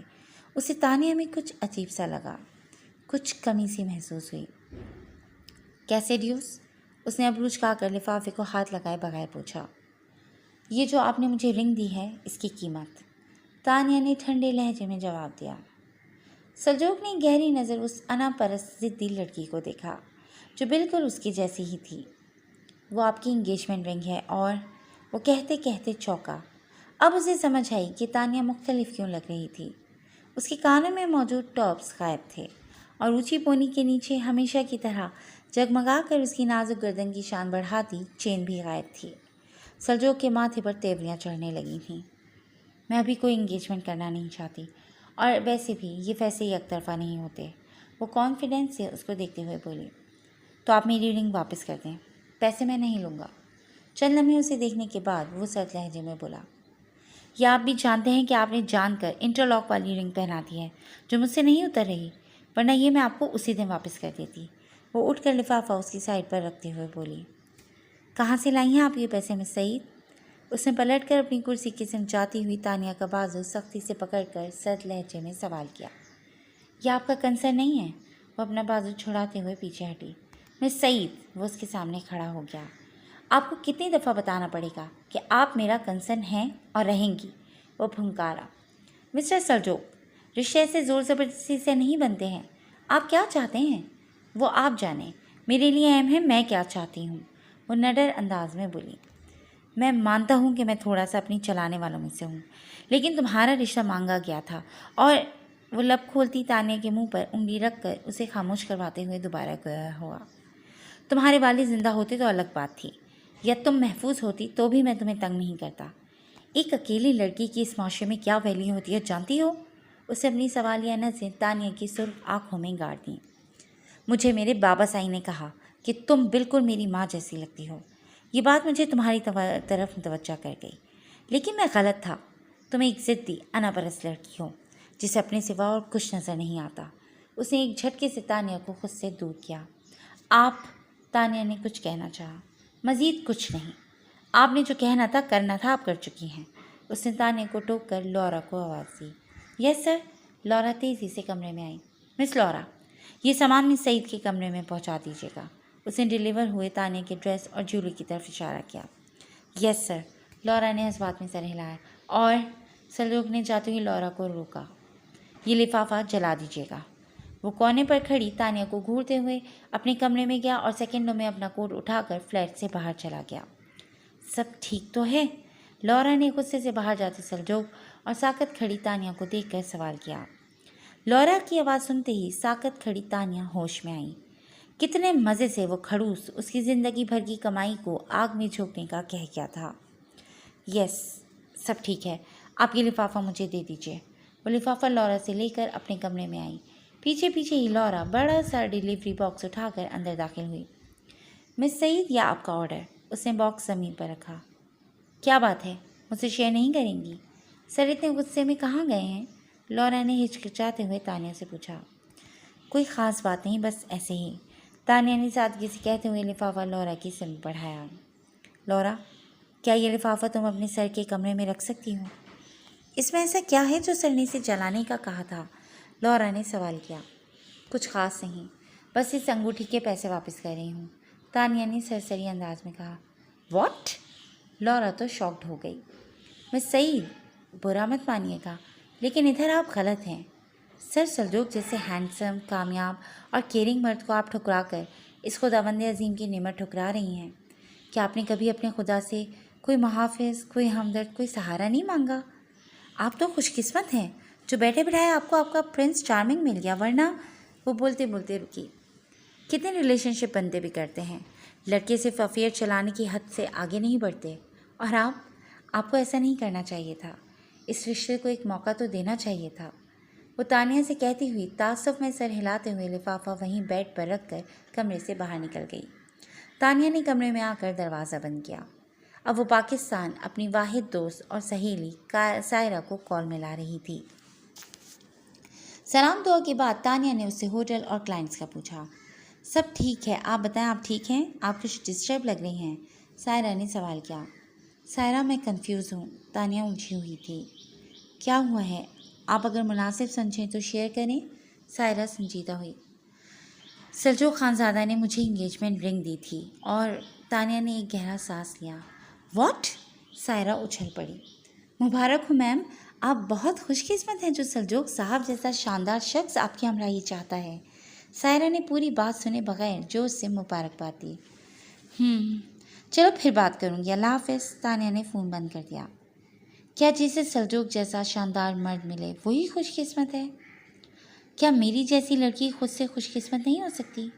उसे तानिया में कुछ अजीब सा लगा, कुछ कमी सी महसूस हुई। कैसे ड्यूस? उसने अबरूज खाकर लिफाफे को हाथ लगाए बगैर पूछा। ये जो आपने मुझे रिंग दी है, इसकी कीमत? तानिया ने ठंडे लहजे में जवाब दिया। सरजोक ने गहरी नज़र उस अनापरस्त ज़िद्दी लड़की को देखा जो बिल्कुल उसकी जैसी ही थी। वो आपकी इंगेजमेंट रिंग है। और वो कहते कहते चौंका। अब उसे समझ आई कि तानिया मुख्तलिफ क्यों लग रही थी। उसके कानों में मौजूद टॉप्स गायब थे और ऊंची पोनी के नीचे हमेशा की तरह जगमगा कर उसकी नाजुक गर्दन की शान बढ़ाती चेन भी गायब थी। सरजोक के माथे पर तेवरियाँ चढ़ने लगी थीं। मैं अभी कोई इंगेजमेंट करना नहीं चाहती और वैसे भी ये फैसले एक तरफा नहीं होते। वो कॉन्फिडेंस से उसको देखते हुए बोली। तो आप मेरी रिंग वापस कर दें, पैसे मैं नहीं लूँगा। चंद लम्हे उसे देखने के बाद वो सर्द लहजे में बोला। या आप भी जानते हैं कि आपने जानकर इंटरलॉक वाली रिंग पहना दी है जो मुझसे नहीं उतर रही, वरना ये मैं आपको उसी दिन वापस कर देती। वो उठकर लिफाफा उसकी साइड पर रखते हुए बोली। कहाँ से लाई हैं आप ये पैसे मिस सईद? उसने पलटकर अपनी कुर्सी की सिमत जाती हुई तानिया का बाजू सख्ती से पकड़कर सर्द लहजे में सवाल किया। यह आपका कंसर्न नहीं है? वो अपना बाजू छुड़ाते हुए पीछे हटी। मिस सईद, वो उसके सामने खड़ा हो गया। आपको कितनी दफ़ा बताना पड़ेगा कि आप मेरा कंसर्न हैं और रहेंगी? वो फुंकारा। मिस्टर सरजोक, रिश्ते ऐसे ज़ोर ज़बरदस्ती से नहीं बनते हैं। आप क्या चाहते हैं वो आप जानें। मेरे लिए अहम है मैं क्या चाहती हूँ। वो नडर अंदाज में बोली। मैं मानता हूँ कि मैं थोड़ा सा अपनी चलाने वालों में से हूँ, लेकिन तुम्हारा रिश्ता मांगा गया था। और वो लब खोलती तानिया के मुंह पर उंगली रखकर उसे खामोश करवाते हुए दोबारा गया हुआ। तुम्हारे वालिद जिंदा होते तो अलग बात थी, या तुम महफूज होती तो भी मैं तुम्हें तंग नहीं करता। एक अकेली लड़की की इस माशरे में क्या वैल्यू होती है जानती हो? उसे अपनी सवालिया नज़रें तानिया की सुर्ख आंखों में गाड़ दी। मुझे मेरे बाबा साई ने कहा कि तुम बिल्कुल मेरी माँ जैसी लगती हो। ये बात मुझे तुम्हारी तरफ मुतवज्जा कर गई, लेकिन मैं गलत था। तुम एक ज़िद्दी अनापरस्त लड़की हो जिसे अपने सिवा और कुछ नज़र नहीं आता। उसने एक झटके से तानिया को खुद से दूर किया। आप, तानिया ने कुछ कहना चाहा, मज़ीद कुछ नहीं। आपने जो कहना था करना था आप कर चुकी हैं। उसने तानिया को टोक कर लौरा को आवाज़ दी। Yes sir. लौरा तेज़ी से कमरे में आई। मिस लौरा, ये सामान मिस सईद के कमरे में पहुंचा दीजिएगा। उसने डिलीवर हुए तानिया के ड्रेस और ज्वेलरी की तरफ इशारा किया। Yes sir. लौरा ने इस बात में सर हिलाया और सरजोक ने जाते हुए लौरा को रोका। ये लिफाफा जला दीजिएगा। वो कोने पर खड़ी तानिया को घूरते हुए अपने कमरे में गया और सेकंडों में अपना कोट उठाकर फ्लैट से बाहर चला गया। सब ठीक तो है? लौरा ने गुस्से से बाहर जाते सरजोक और साकत खड़ी तानिया को देखकर सवाल किया। लौरा की आवाज़ सुनते ही साकत खड़ी तानिया होश में आई। कितने मज़े से वो खड़ूस उसकी ज़िंदगी भर की कमाई को आग में झोंकने का कह गया था। यस, सब ठीक है, आप ये लिफाफा मुझे दे दीजिए। वो लिफाफा लौरा से लेकर अपने कमरे में आई। पीछे पीछे ही लौरा बड़ा सा डिलीवरी बॉक्स उठाकर अंदर दाखिल हुई। मिस सईद, या आपका ऑर्डर। उसने बॉक्स ज़मीन पर रखा। क्या बात है, मुझसे शेयर नहीं करेंगी? सर इतने गुस्से में कहाँ गए हैं? लौरा ने हिचकिचाते हुए तानिया से पूछा। कोई ख़ास बात नहीं, बस ऐसे ही, तानिया ने सादगी से कहते हुए लिफाफा लौरा की सिमत बढ़ाया। लौरा, क्या ये लिफाफा तुम अपने सर के कमरे में रख सकती हो? इसमें ऐसा क्या है जो सर ने इसे जलाने का कहा था? लॉरा ने सवाल किया। कुछ खास नहीं, बस इस अंगूठी के पैसे वापस कर रही हूँ, तानिया ने सरसरी अंदाज में कहा। व्हाट? लॉरा तो शॉक्ड हो गई। मैं सही, बुरा मत मानिएगा, लेकिन इधर आप गलत हैं। सर सल्जोक जैसे हैंडसम, कामयाब और केयरिंग मर्द को आप ठुकरा कर इस खुदावंद अजीम की नेमत ठुकरा रही हैं। क्या आपने कभी अपने खुदा से कोई मुहाफ़िज़, कोई हमदर्द, कोई सहारा नहीं मांगा? आप तो खुशकिस्मत हैं जो बैठे बिठाए आपको आपका प्रिंस चार्मिंग मिल गया, वरना। वो बोलते बोलते रुकी। कितने रिलेशनशिप बनते भी करते हैं, लड़के सिर्फ अफेयर चलाने की हद से आगे नहीं बढ़ते। और आपको ऐसा नहीं करना चाहिए था। इस रिश्ते को एक मौका तो देना चाहिए था। वो तानिया से कहती हुई तासुफ में सर हिलाते हुए लिफाफा वहीं बेड पर रख कर कमरे से बाहर निकल गई। तानिया ने कमरे में आकर दरवाज़ा बंद किया। अब वो पाकिस्तान अपनी वाहिद दोस्त और सहेली सायरा को कॉल मिला रही थी। सलाम दुआ के बाद तानिया ने उससे होटल और क्लाइंट्स का पूछा। सब ठीक है, आप बताएं, आप ठीक हैं? आप कुछ डिस्टर्ब लग रही हैं, सायरा ने सवाल किया। सायरा, मैं कंफ्यूज हूँ, तानिया उलझी हुई थी। क्या हुआ है? आप अगर मुनासिब समझें तो शेयर करें, सायरा संजीदा हुई। सल्जोक खानज़ादा ने मुझे इंगेजमेंट रिंग दी थी। और तानिया ने एक गहरा सांस लिया। व्हाट? सायरा उछल पड़ी। मुबारक हो मैम, आप बहुत खुशकिस्मत हैं जो सल्जोक साहब जैसा शानदार शख्स आपकी हमराही चाहता है। सायरा ने पूरी बात सुने बगैर जोश से मुबारकबाद दी। चलो फिर बात करूँगी, अल्लाह हाफ़िज़। तानिया ने फ़ोन बंद कर दिया। क्या जिसे सल्जोक जैसा शानदार मर्द मिले वही खुशकिस्मत है? क्या मेरी जैसी लड़की खुद से खुशकिस्मत नहीं हो सकती?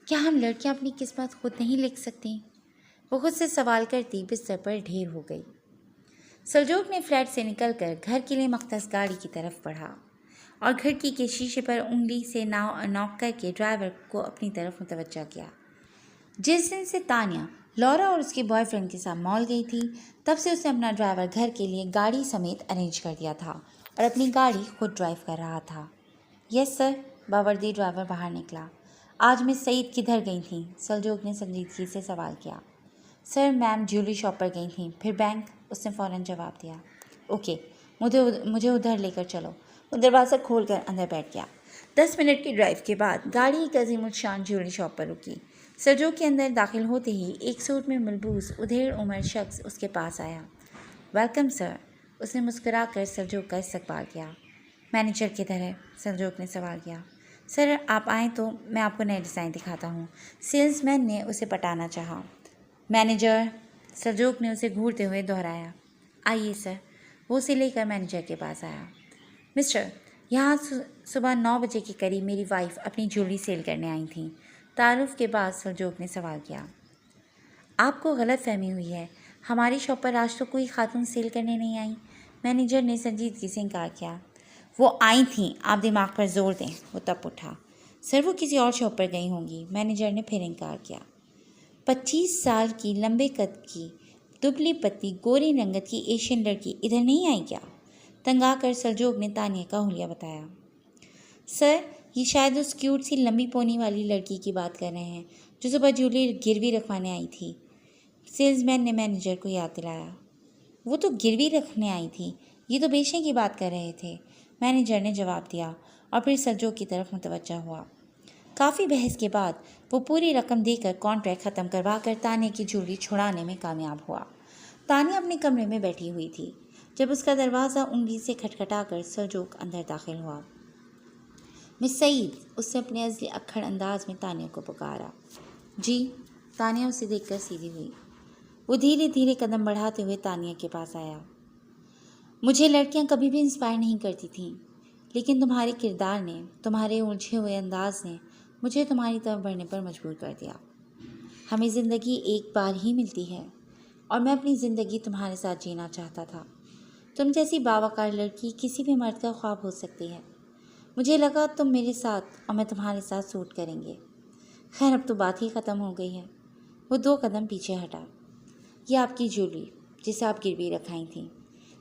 क्या हम लड़कियां अपनी किस्मत खुद नहीं लिख सकती? वो खुद से सवाल करती बिस्तर पर ढेर हो गई। सल्जोक ने फ्लैट से निकलकर घर के लिए मख्तस गाड़ी की तरफ बढ़ा और खिड़की के शीशे पर उंगली से नॉक करके ड्राइवर को अपनी तरफ मुतवज्जा किया। जिस दिन से तानिया लॉरा और उसके बॉयफ्रेंड के साथ मॉल गई थी, तब से उसने अपना ड्राइवर घर के लिए गाड़ी समेत अरेंज कर दिया था और अपनी गाड़ी खुद ड्राइव कर रहा था। यस सर, बावर्दी ड्राइवर बाहर निकला। आज मिस सईद किधर गई थी? सल्जोक ने संजीदगी से सवाल किया। सर, मैम ज्वेलरी शॉप पर गई थी, फिर बैंक, उसने फ़ौरन जवाब दिया। ओके, मुझे उधर लेकर चलो। वो दरवाज़ा खोलकर अंदर बैठ गया। 10 मिनट की ड्राइव के बाद गाड़ी एक अजीमुद्शान ज्वेलरी शॉप पर रुकी। सल्जोक के अंदर दाखिल होते ही एक सूट में मलबूस उधेड़ उम्र शख्स उसके पास आया। वेलकम सर, उसने मुस्कुरा कर सल्जोक का इस्तकबाल किया। मैनेजर किधर है? सल्जोक ने सवाल किया। सर, आप आएँ तो मैं आपको नए डिज़ाइन दिखाता हूँ, सेल्समैन ने उसे पटाना चाहा। मैनेजर, सल्जोक ने उसे घूरते हुए दोहराया। आइए सर। वो उसे लेकर मैनेजर के पास आया। मिस्टर, यहाँ सुबह 9 बजे के करीब मेरी वाइफ अपनी ज्वेलरी सेल करने आई थी। तारुफ के बाद सल्जोक ने सवाल किया। आपको गलत फहमी हुई है, हमारी शॉप पर आज तो कोई खातून सेल करने नहीं आई। मैनेजर ने संजीदगी से इनकार किया। वो आई थीं, आप दिमाग पर जोर दें। वो तब उठा। सर, वो किसी और शॉप पर गई होंगी। मैनेजर ने फिर इनकार किया। 25 साल की लंबे कद की दुबली पतली गोरी रंगत की एशियन लड़की इधर नहीं आई क्या? तंगा कर सल्जोक ने तानिया का हुलिया बताया। सर, ये शायद उस क्यूट सी लंबी पोनी वाली लड़की की बात कर रहे हैं जो सुबह ज्वेलरी गिरवी रखवाने आई थी, सेल्समैन ने मैनेजर को याद दिलाया। वो तो गिरवी रखने आई थी, ये तो बेचने की बात कर रहे थे, मैनेजर ने जवाब दिया और फिर सल्जोक की तरफ मुतवज्जा हुआ। काफ़ी बहस के बाद वो पूरी रकम देकर कॉन्ट्रैक्ट ख़त्म करवा कर तानिया की ज्वेलरी छुड़ाने में कामयाब हुआ। तानिया अपने कमरे में बैठी हुई थी जब उसका दरवाज़ा उंगली से खटखटा कर सल्जोक अंदर दाखिल हुआ। मिस सईद, उसने अपने अज़ली अक्खड़ अंदाज में तानिया को पुकारा। जी। तानिया उसे देखकर सीधी हुई। वो धीरे धीरे कदम बढ़ाते हुए तानिया के पास आया। मुझे लड़कियां कभी भी इंस्पायर नहीं करती थीं, लेकिन तुम्हारे किरदार ने, तुम्हारे उलझे हुए अंदाज ने मुझे तुम्हारी तरफ बढ़ने पर मजबूर कर दिया। हमें ज़िंदगी एक बार ही मिलती है और मैं अपनी ज़िंदगी तुम्हारे साथ जीना चाहता था। तुम जैसी बावकार लड़की किसी भी मर्द का ख्वाब हो सकती है। मुझे लगा तुम मेरे साथ और मैं तुम्हारे साथ सूट करेंगे। खैर, अब तो बात ही ख़त्म हो गई है। वो 2 कदम पीछे हटा। यह आपकी ज्वेलरी जिसे आप गिरवी रखाई थी,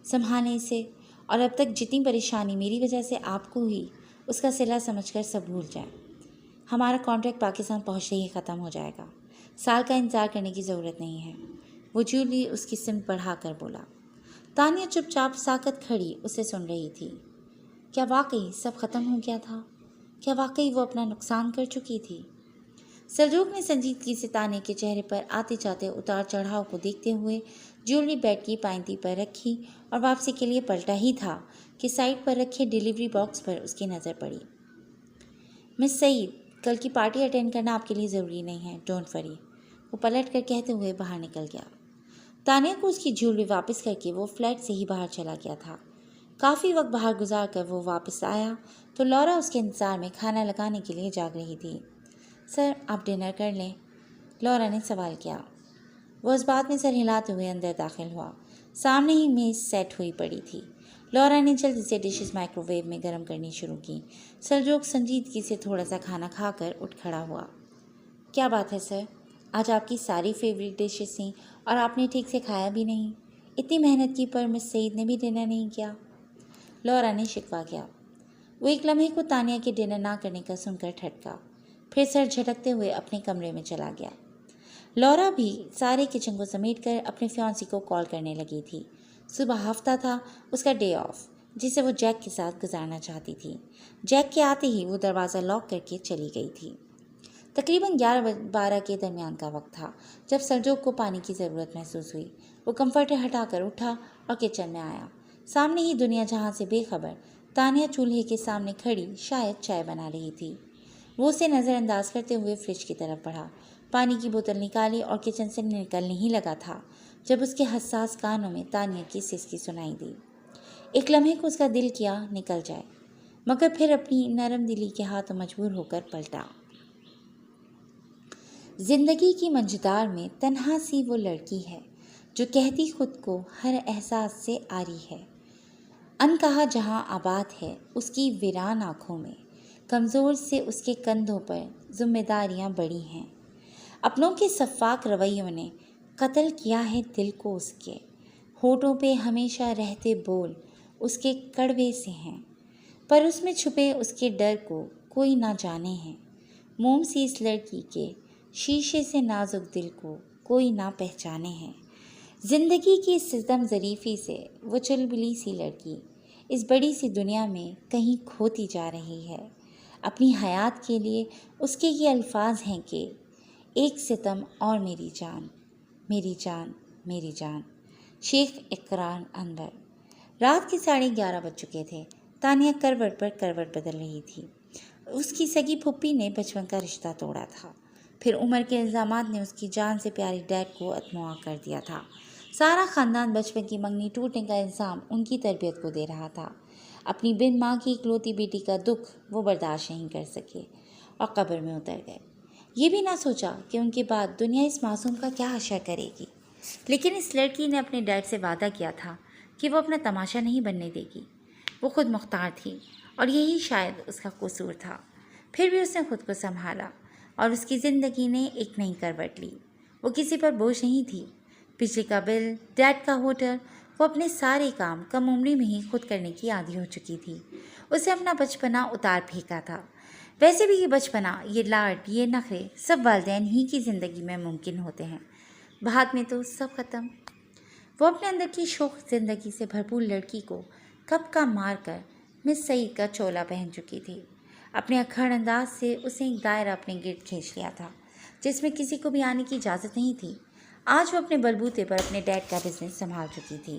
संभालने इसे, और अब तक जितनी परेशानी मेरी वजह से आपको हुई उसका सिला समझकर सब भूल जाए। हमारा कॉन्ट्रैक्ट पाकिस्तान पहुँचते ही ख़त्म हो जाएगा। साल का इंतज़ार करने की ज़रूरत नहीं है। वो ज्यूली उसकी सिम बढ़ाकर बोला। तानिया चुपचाप साकत खड़ी उसे सुन रही थी। क्या वाकई सब खत्म हो गया था? क्या वाकई वो अपना नुकसान कर चुकी थी? सलजोक ने संजीदगी से तानिया के चेहरे पर आते जाते उतार चढ़ाव को देखते हुए ज्यूली बेड की पायंती पर रखी और वापसी के लिए पलटा ही था कि साइड पर रखे डिलीवरी बॉक्स पर उसकी नज़र पड़ी। मिस सईद, कल की पार्टी अटेंड करना आपके लिए ज़रूरी नहीं है, डोंट वरी, वो पलट कर कहते हुए बाहर निकल गया। तानिया को उसकी ज्वेलरी वापस करके वो फ्लैट से ही बाहर चला गया था। काफ़ी वक्त बाहर गुजार कर वो वापस आया तो लौरा उसके इंतज़ार में खाना लगाने के लिए जाग रही थी। सर, आप डिनर कर लें, लौरा ने सवाल किया। वो उस बात में सर हिलाते हुए अंदर दाखिल हुआ। सामने ही मेज़ सेट हुई पड़ी थी। लौरा ने जल्दी से डिशेस माइक्रोवेव में गर्म करनी शुरू की। सलजोक संजीदगी से थोड़ा सा खाना खाकर उठ खड़ा हुआ। क्या बात है सर, आज आपकी सारी फेवरेट डिशेस थीं और आपने ठीक से खाया भी नहीं। इतनी मेहनत की पर मिस सईद ने भी डिनर नहीं किया, लौरा ने शिकवा किया। वो एक लम्हे को तानिया के डिनर ना करने का सुनकर ठटका, फिर सर झटकते हुए अपने कमरे में चला गया। लौरा भी सारे किचन को समेटकर अपने फियांसी को कॉल करने लगी थी। सुबह हफ्ता था, उसका डे ऑफ, जिसे वो जैक के साथ गुजारना चाहती थी। जैक के आते ही वो दरवाज़ा लॉक करके चली गई थी। तकरीबन 11-12 के दरमियान का वक्त था जब सरजोक को पानी की ज़रूरत महसूस हुई। वो कंफर्टर हटाकर उठा और किचन में आया। सामने ही दुनिया जहां से बेखबर तानिया चूल्हे के सामने खड़ी शायद चाय बना रही थी। वो उसे नज़रअंदाज करते हुए फ्रिज की तरफ बढ़ा, पानी की बोतल निकाली और किचन से निकलने ही लगा था जब उसके हसास कानों में तानिया की सिसकी सुनाई दी। एक लम्हे को उसका दिल किया निकल जाए, मगर फिर अपनी नरम दिली के हाथों मजबूर होकर पलटा। जिंदगी की मंझधार में तन्हा सी वो लड़की है जो कहती खुद को हर एहसास से आरी है। अनकहा जहाँ आबाद है उसकी वीरान आँखों में, कमज़ोर से उसके कंधों पर जिम्मेदारियाँ बड़ी हैं। अपनों के शफ़ाक रवैयों ने कत्ल किया है दिल को उसके, होठों पे हमेशा रहते बोल उसके कड़वे से हैं, पर उसमें छुपे उसके डर को कोई ना जाने हैं। मोम सी इस लड़की के शीशे से नाजुक दिल को कोई ना पहचाने हैं। जिंदगी की सितम ज़रीफ़ी से वो चुलबुली सी लड़की इस बड़ी सी दुनिया में कहीं खोती जा रही है। अपनी हयात के लिए उसके ये अल्फाज हैं कि एक सितम और मेरी जान, मेरी जान, मेरी जान। शेख इकरार अंदर। रात के 11:30 बज चुके थे। तानिया करवट पर करवट बदल रही थी। उसकी सगी फुप्पी ने बचपन का रिश्ता तोड़ा था, फिर उम्र के इल्ज़ामात ने उसकी जान से प्यारी डैड को अतमुआ कर दिया था। सारा ख़ानदान बचपन की मंगनी टूटने का इल्ज़ाम उनकी तरबियत को दे रहा था। अपनी बिन माँ की इकलौती बेटी का दुख वो बर्दाश्त नहीं कर सके और कब्र में उतर गए। ये भी ना सोचा कि उनके बाद दुनिया इस मासूम का क्या हशर करेगी। लेकिन इस लड़की ने अपने डैड से वादा किया था कि वो अपना तमाशा नहीं बनने देगी। वो खुद मुख्तार थी और यही शायद उसका कसूर था। फिर भी उसने खुद को संभाला और उसकी ज़िंदगी ने एक नई करवट ली। वो किसी पर बोझ नहीं थी। बिजली का बिल, डैड का होटल, वो अपने सारे काम कम उम्री में ही खुद करने की आदी हो चुकी थी। उसे अपना बचपना उतार फेंका था। वैसे भी ये बचपना, ये लाड, ये नखरे सब वालिदैन ही की ज़िंदगी में मुमकिन होते हैं, बाद में तो सब ख़त्म। वो अपने अंदर की शौक ज़िंदगी से भरपूर लड़की को कब का मार कर मिस सईद का चोला पहन चुकी थी। अपने अक्खड़ अंदाज से उसने एक दायरा अपने गिर्द खींच लिया था जिसमें किसी को भी आने की इजाज़त नहीं थी। आज वो अपने बलबूते पर अपने डैड का बिजनेस संभाल चुकी थी।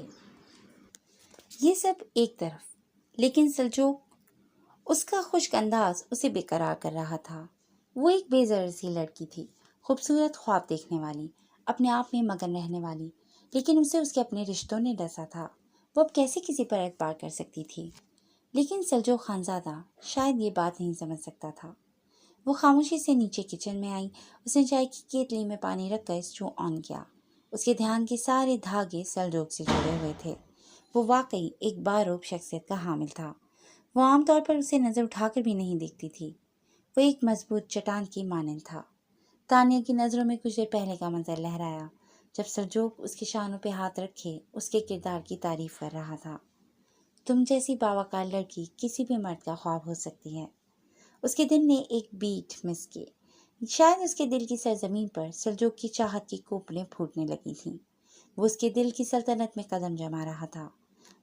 ये सब एक तरफ, लेकिन सलजोक, उसका खुश्क अंदाज उसे बेकरार कर रहा था। वो एक बेज़र सी लड़की थी, खूबसूरत ख्वाब देखने वाली, अपने आप में मगन रहने वाली, लेकिन उसे उसके अपने रिश्तों ने डसा था। वो अब कैसे किसी पर एतबार कर सकती थी? लेकिन सलजोक खानज़ादा शायद ये बात नहीं समझ सकता था। वो खामोशी से नीचे किचन में आई। उसने चाय की केतली में पानी रखकर स्टोव ऑन किया। उसके ध्यान के सारे धागे सलजोक से जुड़े हुए थे। वो वाकई एक बारूब शख्सियत का हामिल था। वो आमतौर पर उसे नज़र उठाकर भी नहीं देखती थी। वो एक मजबूत चट्टान की मानंद था। तानिया की नज़रों में कुछ देर पहले का मंजर लहराया जब सलजोक उसके शानों पे हाथ रखे उसके किरदार की तारीफ कर रहा था। तुम जैसी बावकार लड़की किसी भी मर्द का ख्वाब हो सकती है। उसके दिल ने एक बीट मिस की। शायद उसके दिल की सरजमीन पर सलजोक की चाहत की कोपलें फूटने लगी थीं। वो उसके दिल की सल्तनत में कदम जमा रहा था।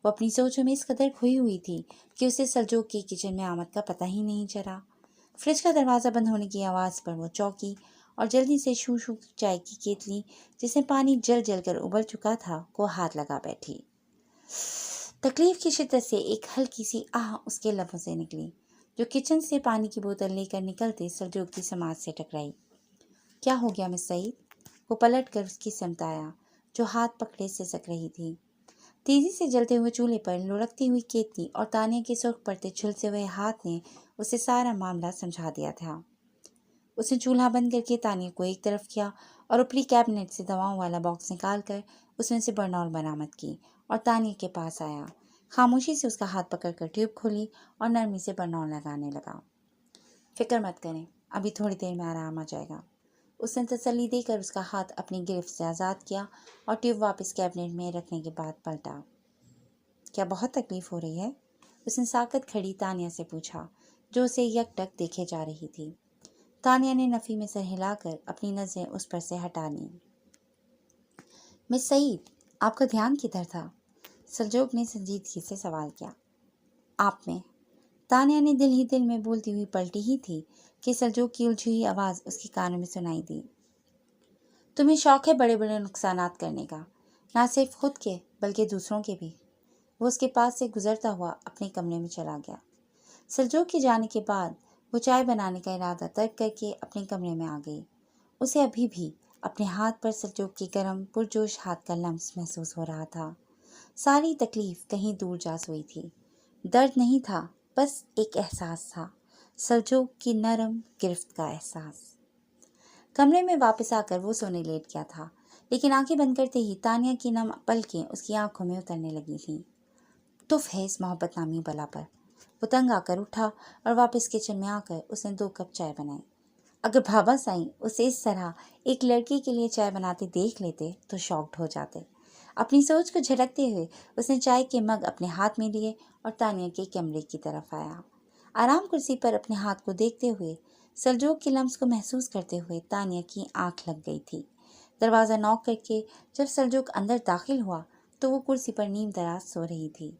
वो अपनी सोचों में इस कदर खोई हुई थी कि उसे सलजोग के किचन में आमद का पता ही नहीं चला। फ्रिज का दरवाज़ा बंद होने की आवाज़ पर वो चौंकी और जल्दी से शू शू चाय की केतली, जिसमें पानी जल जल कर उबल चुका था, को हाथ लगा बैठी। तकलीफ की शिद्दत से एक हल्की सी आह उसके लबों से निकली, जो किचन से पानी की बोतल लेकर निकलते सलजोग की समाज से टकराई। क्या हो गया मिस सईद? वो पलट कर उसकी सिमत आया, जो हाथ पकड़े सिसक रही थी। तेजी से जलते हुए चूल्हे पर लुढ़कती हुई केतली और तानिया के सुर्ख पड़ते झुलसे हुए हाथ ने उसे सारा मामला समझा दिया था। उसने चूल्हा बंद करके तानिया को एक तरफ किया और ऊपरी कैबिनेट से दवाओं वाला बॉक्स निकालकर उसमें से बर्नॉल बरामद की और तानिया के पास आया। खामोशी से उसका हाथ पकड़कर ट्यूब खोली और नरमी से बर्नॉल लगाने लगा। फिक्र मत करें, अभी थोड़ी देर में आराम आ जाएगा। उसने तसल्ली देकर उसका हाथ अपनी गिरफ्त से आज़ाद किया और ट्यूब वापस कैबिनेट में रखने के बाद पलटा। क्या बहुत तकलीफ हो रही है? उसने साकत खड़ी तानिया से पूछा, जो उसे यकटक देखे जा रही थी। तानिया ने नफ़ी में सर हिलाकर अपनी नज़रें उस पर से हटा ली। मिस सईद, आपका ध्यान किधर था? सलजोग ने संजीदगी से सवाल किया। आप में। तानिया ने दिल ही दिल में बोलती हुई पलटी ही थी कि सलजोग की उलझी हुई आवाज़ उसके कानों में सुनाई दी। तुम्हें शौक है बड़े बड़े नुकसानात करने का, ना सिर्फ खुद के बल्कि दूसरों के भी। वो उसके पास से गुजरता हुआ अपने कमरे में चला गया। सलजोग के जाने के बाद वो चाय बनाने का इरादा तर्क करके अपने कमरे में आ गई। उसे अभी भी अपने हाथ पर सलजोग के गर्म पुरजोश हाथ का लम्स महसूस हो रहा था। सारी तकलीफ कहीं दूर जा सोई थी। दर्द नहीं था, बस एक एहसास था, सलजोग की नरम गिरफ्त का एहसास। कमरे में वापस आकर वो सोने लेट गया था, लेकिन आंखें बंद करते ही तानिया की नम पलकें उसकी आंखों में उतरने लगी थीं। तुफ है इस मोहब्बत नामी बला पर। वो तंग आकर उठा और वापस किचन में आकर उसने 2 कप चाय बनाई। अगर भाभा साईं उसे इस तरह एक लड़की के लिए चाय बनाते देख लेते तो शॉक्ड हो जाते। अपनी सोच को झटकते हुए उसने चाय के मग अपने हाथ में लिए और तानिया के कमरे की तरफ आया। आराम कुर्सी पर अपने हाथ को देखते हुए, सलजोग के लम्स को महसूस करते हुए तानिया की आंख लग गई थी। दरवाज़ा नॉक करके जब सलजोग अंदर दाखिल हुआ तो वो कुर्सी पर नीम दराज सो रही थी।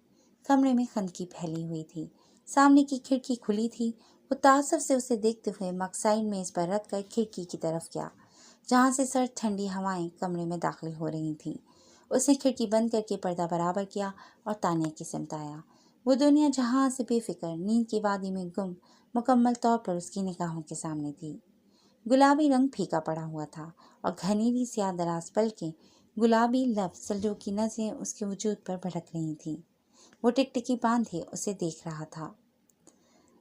कमरे में खंदकी फैली हुई थी। सामने की खिड़की खुली थी। वो तासुफ से उसे देखते हुए मग साइड में इस पर रख कर खिड़की की तरफ गया, जहाँ से सर्द ठंडी हवाएं कमरे में दाखिल हो रही थीं। उसने खिड़की बंद करके पर्दा बराबर किया और तानिया की सिमत आया। वो दुनिया जहाँ से बेफिक्र नींद की वादी में गुम मुकम्मल तौर पर उसकी निगाहों के सामने थी। गुलाबी रंग फीका पड़ा हुआ था और घनीली स्याह दराज पलकें, गुलाबी लब, सलजोग की नज़रें उसके वजूद पर भड़क रही थीं। वो टिकटिकी बांधे उसे देख रहा था।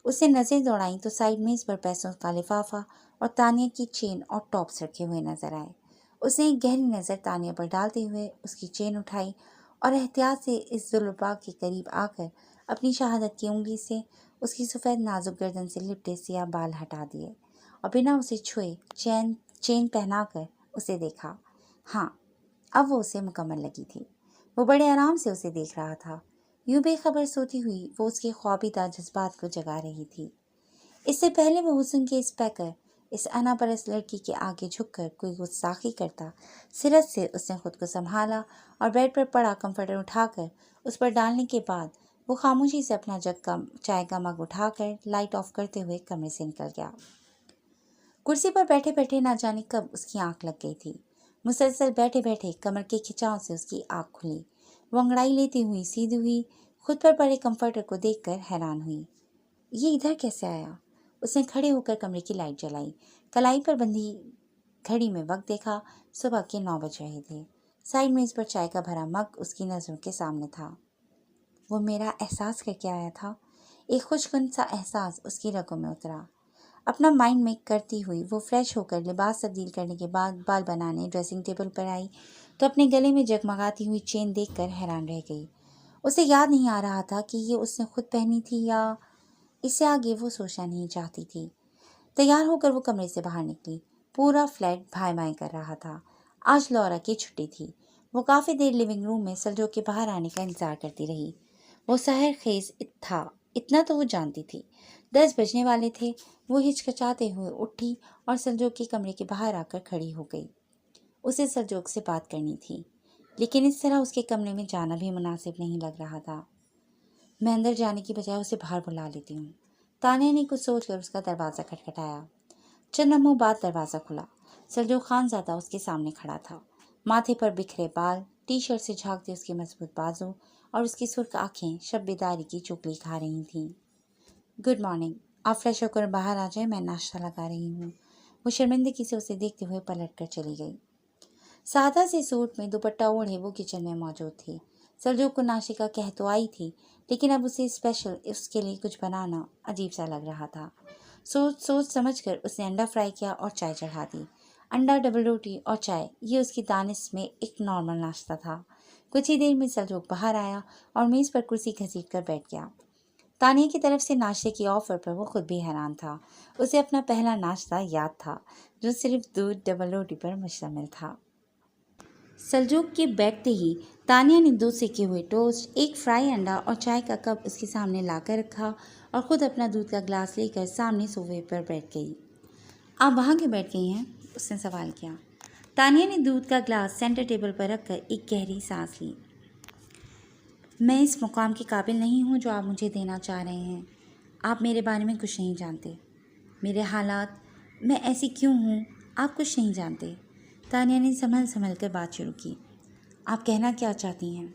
उसने नज़र दौड़ाई तो साइड मेज पर पैसों का लिफाफा और तानिया की चेन और टॉप्स रखे हुए नजर आए। उसने एक गहरी नज़र तानिया पर डालते हुए उसकी चेन उठाई और एहतियात से इस जुल्फा के करीब आकर अपनी शहादत की उंगली से उसकी सफ़ेद नाजुक गर्दन से लिपटे सिया बाल हटा दिए और बिना उसे छुए चेन पहनाकर उसे देखा। हाँ, अब वो उसे मुकम्मल लगी थी। वो बड़े आराम से उसे देख रहा था। यूं बेखबर सोती हुई वो उसके ख्वाबीदा जज्बात को जगा रही थी। इससे पहले वो हुस्न के इस पैकर, इस अनापरस लड़की के आगे झुककर कोई गुस्ताखी करता, सिरत से उसने खुद को संभाला और बेड पर पड़ा कंफर्टर उठाकर उस पर डालने के बाद वो खामोशी से अपना जग का चाय का मग उठाकर लाइट ऑफ करते हुए कमरे से निकल गया। कुर्सी पर बैठे बैठे ना जाने कब उसकी आंख लग गई थी। मुसलसल बैठे बैठे कमर के खिंचाव से उसकी आंख खुली। वो अंगड़ाई लेती हुई सीधी हुई, खुद पर पड़े कंफर्टर को देखकर हैरान हुई। ये इधर कैसे आया? उसने खड़े होकर कमरे की लाइट जलाई। कलाई पर बंधी घड़ी में वक्त देखा। सुबह के 9 बज रहे थे। साइड मेज पर चाय का भरा मग उसकी नज़रों के सामने था। वो मेरा एहसास करके आया था। एक खुशगुन सा एहसास उसकी रगों में उतरा। अपना माइंड मेक करती हुई वो फ्रेश होकर लिबास तब्दील करने के बाद बाल बनाने ड्रेसिंग टेबल पर आई तो अपने गले में जगमगाती हुई चेन देखकर हैरान रह गई। उसे याद नहीं आ रहा था कि ये उसने खुद पहनी थी या इससे आगे वो सोचना नहीं चाहती थी। तैयार होकर वो कमरे से बाहर निकली। पूरा फ्लैट भाई भाई कर रहा था। आज लौरा की छुट्टी थी। वो काफ़ी देर लिविंग रूम में सलजोग के बाहर आने का इंतजार करती रही। वो सहर खेज था, इतना तो वो जानती थी। 10 बजने वाले थे। वो हिचकिचाते हुए उठी और सलजोग के कमरे के बाहर आकर खड़ी हो गई। उसे सलजोग से बात करनी थी। लेकिन इस तरह उसके कमरे में जाना भी मुनासिब नहीं लग रहा था। मैं अंदर जाने की बजाय उसे बाहर बुला लेती हूँ। तानिया ने कुछ सोचकर उसका दरवाज़ा खटखटाया। चंद लम्हों बाद दरवाज़ा खुला। सलजोग खानज़ादा उसके सामने खड़ा था। माथे पर बिखरे बाल, टी शर्ट से झांकते उसके मजबूत बाजू और उसकी सुर्ख आंखें शब-ए-दारी की चुगली खा रही थीं। गुड मॉर्निंग, आप फ्रेश होकर बाहर आ जाए, मैं नाश्ता लगा रही हूँ। वो शर्मिंदगी से उसे देखते हुए पलट कर चली गई। सादा से सूट में दुपट्टा ओढ़े वो किचन में मौजूद थी। सलजोग को नाश्ते का कह तो आई थी, लेकिन अब उसे स्पेशल उसके लिए कुछ बनाना अजीब सा लग रहा था। सोच समझकर उसने अंडा फ्राई किया और चाय चढ़ा दी। अंडा, डबल रोटी और चाय, ये उसकी दानिश में एक नॉर्मल नाश्ता था। कुछ ही देर में सलजोग बाहर आया और मेज़ पर कुर्सी घसीट कर बैठ गया। तानिया की तरफ से नाश्ते की ऑफर पर वो खुद भी हैरान था। उसे अपना पहला नाश्ता याद था, जो सिर्फ दूध, डबल रोटी पर मुश्तमिल था। सलजोग के बैठते ही तानिया ने 2 सेके हुए टोस्ट, एक फ्राई अंडा और चाय का कप उसके सामने लाकर रखा और ख़ुद अपना दूध का ग्लास लेकर सामने सोफे पर बैठ गई। आप वहाँ क्यों बैठ गई हैं? उसने सवाल किया। तानिया ने दूध का ग्लास सेंटर टेबल पर रखकर एक गहरी सांस ली। मैं इस मुकाम के काबिल नहीं हूँ जो आप मुझे देना चाह रहे हैं। आप मेरे बारे में कुछ नहीं जानते। मेरे हालात, मैं ऐसी क्यों हूँ, आप कुछ नहीं जानते। तानिया ने संभल कर बात शुरू की। आप कहना क्या चाहती हैं?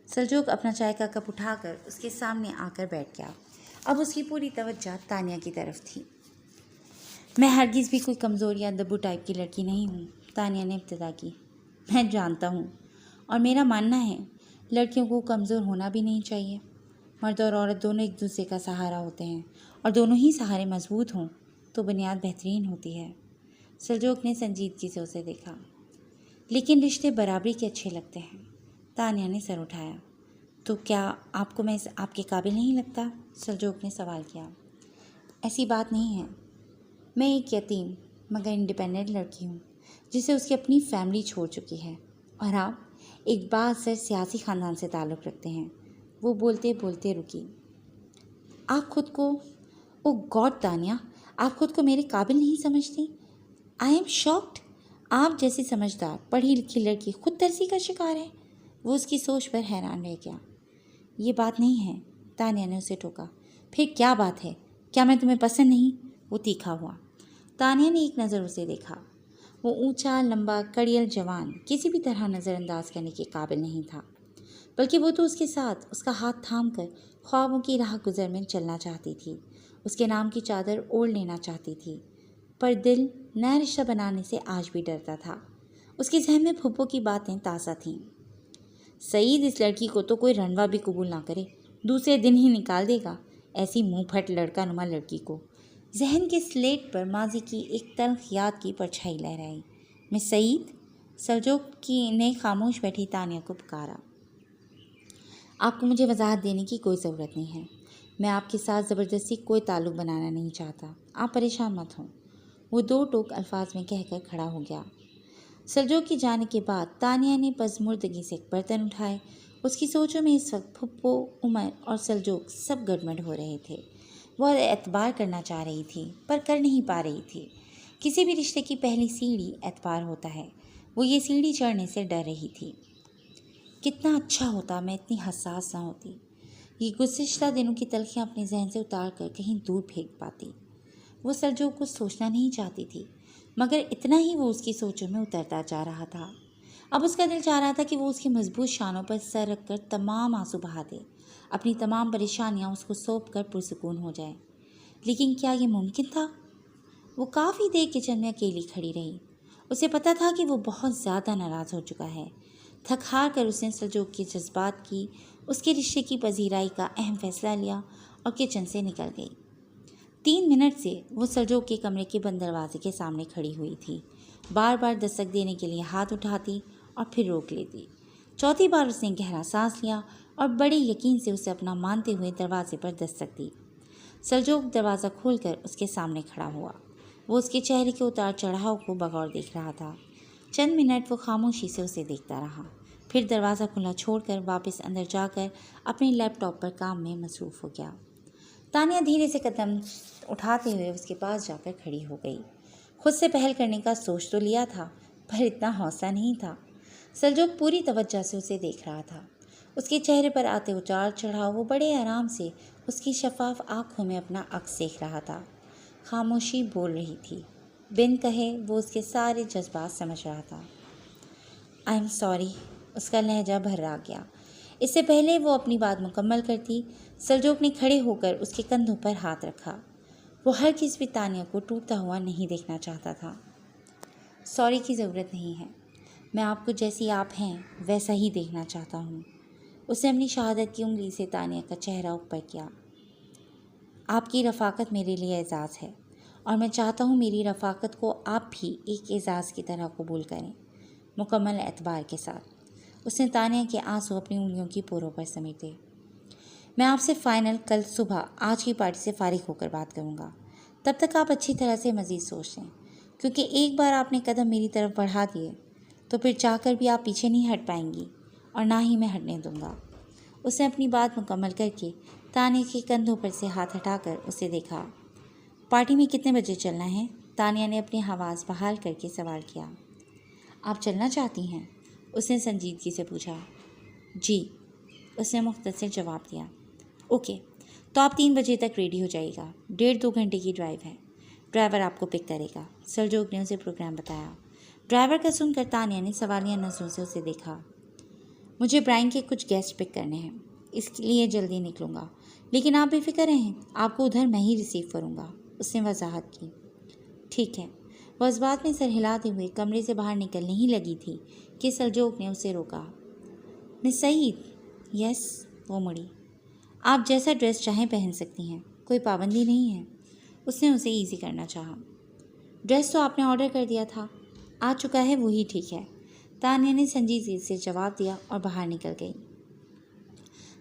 सलजोग अपना चाय का कप उठाकर उसके सामने आकर बैठ गया। अब उसकी पूरी तवज्जो तानिया की तरफ थी। मैं हरगिज़ भी कोई कमज़ोर या दब्बू टाइप की लड़की नहीं हूँ, तानिया ने इब्तिदा की। मैं जानता हूँ, और मेरा मानना है लड़कियों को कमज़ोर होना भी नहीं चाहिए। मर्द और औरत दोनों एक दूसरे का सहारा होते हैं, और दोनों ही सहारे मजबूत हों तो बुनियाद बेहतरीन होती है। सलजोग ने संजीदगी से उसे देखा। लेकिन रिश्ते बराबरी के अच्छे लगते हैं। तानिया ने सर उठाया। तो क्या आपको मैं आपके काबिल नहीं लगता? सलजोग ने सवाल किया। ऐसी बात नहीं है। मैं एक यतीम मगर इंडिपेंडेंट लड़की हूँ, जिसे उसकी अपनी फैमिली छोड़ चुकी है, और आप एक बाअसर सियासी ख़ानदान से ताल्लुक़ रखते हैं। वो बोलते बोलते रुकी। आप खुद को, ओ गॉड तानिया, आप खुद को मेरे काबिल नहीं समझती? I am shocked. आप जैसी समझदार पढ़ी लिखी लड़की खुद तरसी का शिकार है। वो उसकी सोच पर हैरान रह गया। ये बात नहीं है, तानिया ने उसे टोका। फिर क्या बात है? क्या मैं तुम्हें पसंद नहीं? वो तीखा हुआ। तानिया ने एक नज़र उसे देखा। वो ऊंचा, लंबा, कड़ियल जवान किसी भी तरह नज़रअंदाज करने के काबिल नहीं था, बल्कि वो तो उसके साथ उसका हाथ थाम कर ख्वाबों की राह गुजर में चलना चाहती थी, उसके नाम की चादर ओढ़ लेना चाहती थी। पर दिल नया रिश्ता बनाने से आज भी डरता था। उसके जहन में फुप्पो की बातें ताज़ा थीं। सईद इस लड़की को तो कोई रंडवा भी कबूल ना करे, दूसरे दिन ही निकाल देगा, ऐसी मुंह फट लड़का नुमा लड़की को। जहन के स्लेट पर माजी की एक तल्ख याद की परछाई लहराई। मैं सईद? सलजोग की ने खामोश बैठी तानिया को पुकारा। आपको मुझे वजाहत देने की कोई ज़रूरत नहीं है। मैं आपके साथ ज़बरदस्ती कोई ताल्लुक़ बनाना नहीं चाहता। आप परेशान मत हों। वो 2 टोक अल्फाज में कहकर खड़ा हो गया। सलजोग के जाने के बाद तानिया ने पज़मुर्दगी से एक बर्तन उठाए। उसकी सोचों में इस वक्त फुप्पो, उमर और सलजोग सब गड़बड़ हो रहे थे। वह एतबार करना चाह रही थी, पर कर नहीं पा रही थी। किसी भी रिश्ते की पहली सीढ़ी एतबार होता है। वो ये सीढ़ी चढ़ने से डर रही थी। कितना अच्छा होता मैं इतनी हसास ना होती। ये गुज़िश्ता दिनों की तलखियाँ अपने जहन से उतार कर कहीं दूर फेंक पाती। वो सलजोग को सोचना नहीं चाहती थी, मगर इतना ही वो उसकी सोचों में उतरता जा रहा था। अब उसका दिल चाह रहा था कि वो उसकी मजबूत शानों पर सर रखकर तमाम आंसू बहा दे, अपनी तमाम परेशानियां उसको सौंप कर पुरसुकून हो जाए। लेकिन क्या ये मुमकिन था? वो काफ़ी देर किचन में अकेली खड़ी रही। उसे पता था कि वो बहुत ज़्यादा नाराज़ हो चुका है। थक हार कर उसने सलजोग के जज्बात की, उसके रिश्ते की पजीराई का अहम फैसला लिया और किचन से निकल गई। 3 मिनट से वो सलजोग के कमरे के बंद दरवाजे के सामने खड़ी हुई थी। बार बार दस्तक देने के लिए हाथ उठाती और फिर रोक लेती। चौथी बार उसने गहरा सांस लिया और बड़े यकीन से उसे अपना मानते हुए दरवाजे पर दस्तक दी। सलजोग दरवाज़ा खोलकर उसके सामने खड़ा हुआ। वो उसके चेहरे के उतार चढ़ाव को बगौर देख रहा था। चंद मिनट वो खामोशी से उसे देखता रहा, फिर दरवाज़ा खुला छोड़कर वापस अंदर जाकर अपने लैपटॉप पर काम में मसरूफ़ हो गया। तानिया धीरे से कदम उठाते हुए उसके पास जाकर खड़ी हो गई। खुद से पहल करने का सोच तो लिया था, पर इतना हौसला नहीं था। सलजोग पूरी तवज्जो से उसे देख रहा था। उसके चेहरे पर आते उतार चढ़ाव वो बड़े आराम से उसकी शफाफ आंखों में अपना अक्स देख रहा था। खामोशी बोल रही थी। बिन कहे वो उसके सारे जज्बात समझ रहा था। आई एम सॉरी, उसका लहजा भर्रा गया। इससे पहले वो अपनी बात मुकम्मल करती, सलजोग ने खड़े होकर उसके कंधों पर हाथ रखा। वो हर किसी भी तानिया को टूटता हुआ नहीं देखना चाहता था। सॉरी की ज़रूरत नहीं है, मैं आपको जैसी आप हैं वैसा ही देखना चाहता हूँ। उसने अपनी शहादत की उंगली से तानिया का चेहरा ऊपर किया। आपकी रफ़ाकत मेरे लिए एजाज़ है और मैं चाहता हूँ मेरी रफ़ाकत को आप भी एक एजाज़ की तरह कबूल करें, मुकम्मल एतबार के साथ। उसने तानिया के आंसू अपनी उंगलियों की पोरों पर समेटे। मैं आपसे फ़ाइनल कल सुबह आज की पार्टी से फ़ारिग होकर बात करूँगा। तब तक आप अच्छी तरह से मज़ीद सोच लें, क्योंकि एक बार आपने कदम मेरी तरफ बढ़ा दिए तो फिर चाहकर भी आप पीछे नहीं हट पाएंगी और ना ही मैं हटने दूँगा। उसने अपनी बात मुकम्मल करके तानिया के कंधों पर से हाथ हटाकर उसे देखा। पार्टी में कितने बजे चलना है? तानिया ने अपनी आवाज़ बहाल करके सवाल किया। आप चलना चाहती हैं? उसने संजीदगी से पूछा। जी, उसने मुख्तसर जवाब दिया। ओके, तो आप 3 बजे तक रेडी हो जाइएगा। 1.5-2 घंटे की ड्राइव है। ड्राइवर आपको पिक करेगा। सलजोग ने उसे प्रोग्राम बताया। ड्राइवर का सुनकर तानिया ने सवालिया नज़रों से उसे देखा। मुझे ब्राइन के कुछ गेस्ट पिक करने हैं, इसलिए जल्दी निकलूँगा, लेकिन आप बेफिक्र रहें, आपको उधर मैं ही रिसीव करूँगा, उसने वजाहत की। ठीक है। वह इस बात में सर हिलाते हुए कमरे से बाहर निकलने ही लगी थी कि सलजोग ने उसे रोका। मिस सईद। यस, वो मुड़ी। आप जैसा ड्रेस चाहें पहन सकती हैं, कोई पाबंदी नहीं है। उसने उसे इजी करना चाहा। ड्रेस तो आपने ऑर्डर कर दिया था, आ चुका है, वही ठीक है। तानिया ने संजीदगी से जवाब दिया और बाहर निकल गई।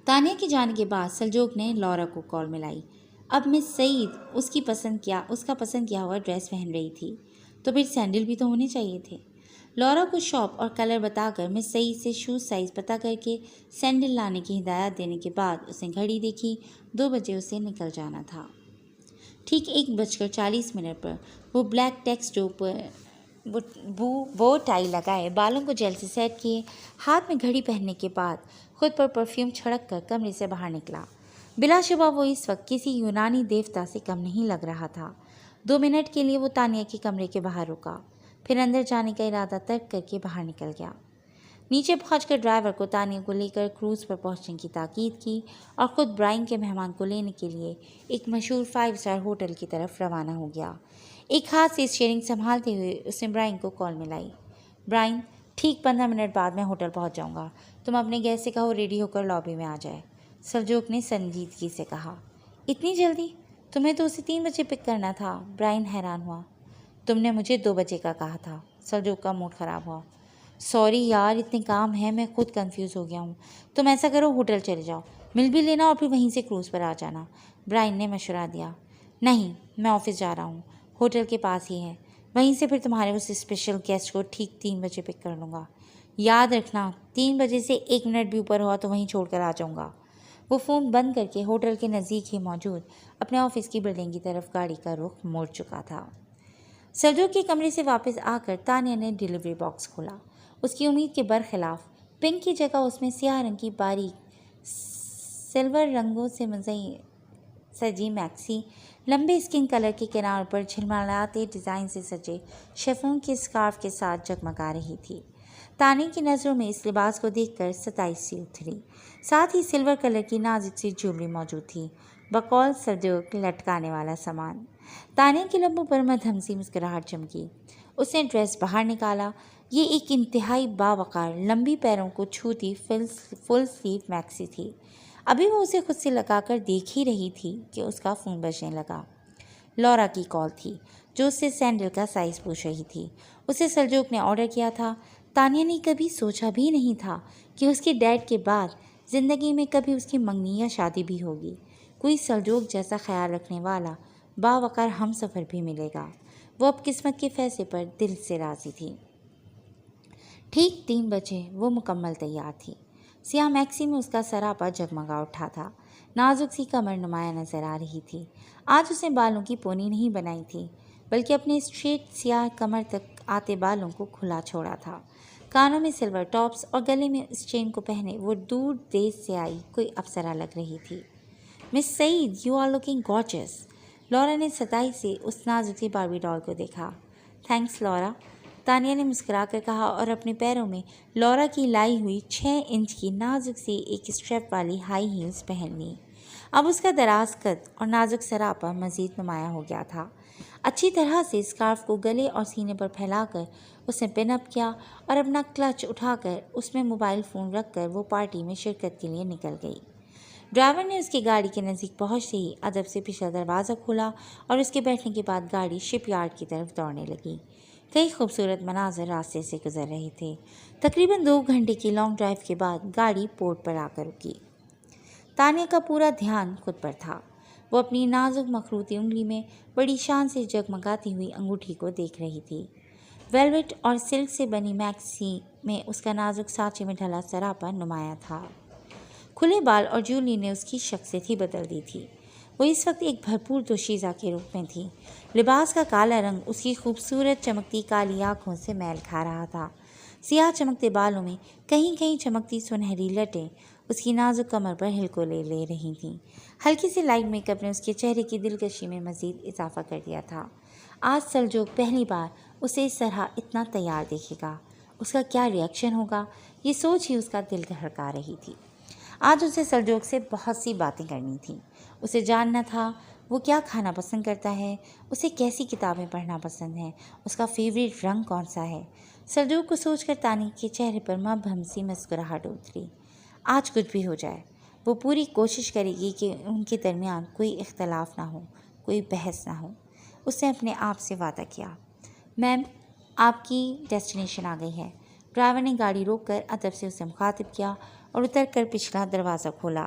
तानिया के जाने के बाद सलजोग ने लौरा को कॉल मिलाई। अब मिस सईद उसका पसंद किया हुआ ड्रेस पहन रही थी, तो फिर सैंडल भी तो होने चाहिए थे। लौरा को शॉप और कलर बताकर मिस सईद से शूज़ साइज़ पता करके सैंडल लाने की हिदायत देने के बाद उसने घड़ी देखी। 2 बजे उसे निकल जाना था। ठीक 1:40 पर वो ब्लैक टेक्स जो पर वो टाई लगाए, बालों को जेल से सेट किए, हाथ में घड़ी पहनने के बाद खुद पर परफ्यूम छिड़क कर कमरे से बाहर निकला। बिलाशुबा वो इस वक्त किसी यूनानी देवता से कम नहीं लग रहा था। 2 मिनट के लिए वो तानिया के कमरे के बाहर रुका, फिर अंदर जाने का इरादा तर्क करके बाहर निकल गया। नीचे पहुंचकर ड्राइवर को तानिया को लेकर क्रूज़ पर पहुंचने की ताकीद की और ख़ुद ब्राइन के मेहमान को लेने के लिए एक मशहूर 5 स्टार होटल की तरफ रवाना हो गया। एक हाथ से स्टीयरिंग संभालते हुए उसने ब्राइन को कॉल मिलाई। ब्राइन, ठीक 15 मिनट बाद मैं होटल पहुंच जाऊंगा। तुम अपने गेस्ट से कहो रेडी होकर लॉबी में आ जाए, सलजोग ने संजीदगी से कहा। इतनी जल्दी? तुम्हें तो उसे 3 बजे पिक करना था। ब्राइन हैरान हुआ। तुमने मुझे 2 बजे का कहा था। सलजोग का मूड ख़राब हुआ। सॉरी यार, इतने काम है, मैं खुद कंफ्यूज हो गया हूँ। तुम ऐसा करो, होटल चले जाओ, मिल भी लेना और फिर वहीं से क्रूज़ पर आ जाना, ब्राइन ने मशवरा दिया। नहीं, मैं ऑफिस जा रहा हूँ, होटल के पास ही है, वहीं से फिर तुम्हारे उस स्पेशल गेस्ट को ठीक 3 बजे पिक कर लूँगा। याद रखना, 3 बजे से 1 मिनट भी ऊपर हुआ तो वहीं छोड़ कर आ जाऊँगा। वो फ़ोन बंद करके होटल के नज़दीक ही मौजूद अपने ऑफिस की बिल्डिंग की तरफ गाड़ी का रुख मोड़ चुका था। सलजोग के कमरे से वापस आकर तानिया ने डिलीवरी बॉक्स खोला। उसकी उम्मीद के बरखिलाफ पिंक की जगह उसमें स्याह रंग की बारीक सिल्वर रंगों से सजी मैक्सी, लंबे स्किन कलर के किनारों पर झिलमिलाते डिज़ाइन से सजे शेफोन के स्कार्फ के साथ जगमगा रही थी। तानिया की नज़रों में इस लिबास को देखकर 27 सी उतरी। साथ ही सिल्वर कलर की नाजुक सी ज्वेलरी मौजूद थी, बकौल सलजोग लटकाने वाला सामान। तानिया के लबों पर मध्यम सी मुस्कुराहट चमकी। उसने ड्रेस बाहर निकाला। ये एक इंतहाई बावकार लंबी पैरों को छूती फुल स्लीव मैक्सी थी। अभी वो उसे खुद से लगाकर देख ही रही थी कि उसका फ़ोन बजने लगा। लौरा की कॉल थी, जो उससे सैंडल का साइज़ पूछ रही थी। उसे सलजोग ने ऑर्डर किया था। तानिया ने कभी सोचा भी नहीं था कि उसके डैड के बाद ज़िंदगी में कभी उसकी मंगनी या शादी भी होगी। कोई सलजोग जैसा ख्याल रखने वाला बावकार हमसफ़र भी मिलेगा। वो अब किस्मत के फैसले पर दिल से राज़ी थी। ठीक 3 बजे वो मुकम्मल तैयार थी। सियाह मैक्सी में उसका सरापा जगमगा उठा था। नाजुक सी कमर नुमाया नजर आ रही थी। आज उसने बालों की पोनी नहीं बनाई थी, बल्कि अपने स्ट्रेट सियाह कमर तक आते बालों को खुला छोड़ा था। कानों में सिल्वर टॉप्स और गले में उस चेन को पहने वो दूर देश से आई कोई अप्सरा लग रही थी। Miss Saeed, you are looking gorgeous. Laura ने सताई से उस नाजुक सी बार्बी डॉल को देखा। थैंक्स लॉरा, तानिया ने मुस्कुराकर कहा और अपने पैरों में लॉरा की लाई हुई 6 इंच की नाजुक सी एक स्ट्रैप वाली हाई हील्स पहन ली। अब उसका दराज कद और नाजुक सरापा मज़ीद नुमाया हो गया था। अच्छी तरह से स्कार्फ को गले और सीने पर फैलाकर उसने पिनअप किया और अपना क्लच उठाकर उसमें मोबाइल फ़ोन रखकर वो पार्टी में शिरकत के लिए निकल गई। ड्राइवर ने उसकी गाड़ी के नज़दीक पहुंचते ही अदब से पिछला दरवाज़ा खोला और उसके बैठने के बाद गाड़ी शिपयार्ड की तरफ दौड़ने लगी। कई खूबसूरत मनाज़र रास्ते से गुजर रहे थे। तकरीबन 2 घंटे की लॉन्ग ड्राइव के बाद गाड़ी पोर्ट पर आकर रुकी। तानिया का पूरा ध्यान खुद पर था। वो अपनी नाजुक मखरूती उंगली में बड़ी शान से जगमगाती हुई अंगूठी को देख रही थी। वेलवेट और सिल्क से बनी मैक्सी में उसका नाजुक सांचे में ढला सरापा नुमाया था। खुले बाल और जूली ने उसकी शख्सियत ही बदल दी थी। वो इस वक्त एक भरपूर दोशीज़ा के रूप में थी। लिबास का काला रंग उसकी खूबसूरत चमकती काली आँखों से मैल खा रहा था। सियाह चमकते बालों में कहीं कहीं चमकती सुनहरी लटें उसकी नाजुक कमर पर हिलकोले ले रही थीं। हल्की सी लाइट मेकअप ने उसके चेहरे की दिलकशी में मज़ीद इजाफा कर दिया था। आज सलजोग पहली बार उसे इस तरह इतना तैयार देखेगा। उसका क्या रिएक्शन होगा, ये सोच ही उसका दिल धड़का रही थी। आज उसे सलजोग से बहुत सी बातें करनी थी। उसे जानना था वो क्या खाना पसंद करता है, उसे कैसी किताबें पढ़ना पसंद है, उसका फेवरेट रंग कौन सा है। सलजोग को सोचकर तानी के चेहरे पर मबहम सी मुस्कुराहट उतरी। आज कुछ भी हो जाए वो पूरी कोशिश करेगी कि उनके दरमियान कोई इख्तलाफ ना हो, कोई बहस ना हो। उसने अपने आप से वादा किया। मैम, आपकी डेस्टिनेशन आ गई है। ड्राइवर ने गाड़ी रोककर अदब से उसे मुखातिब किया और उतरकर पिछला दरवाज़ा खोला।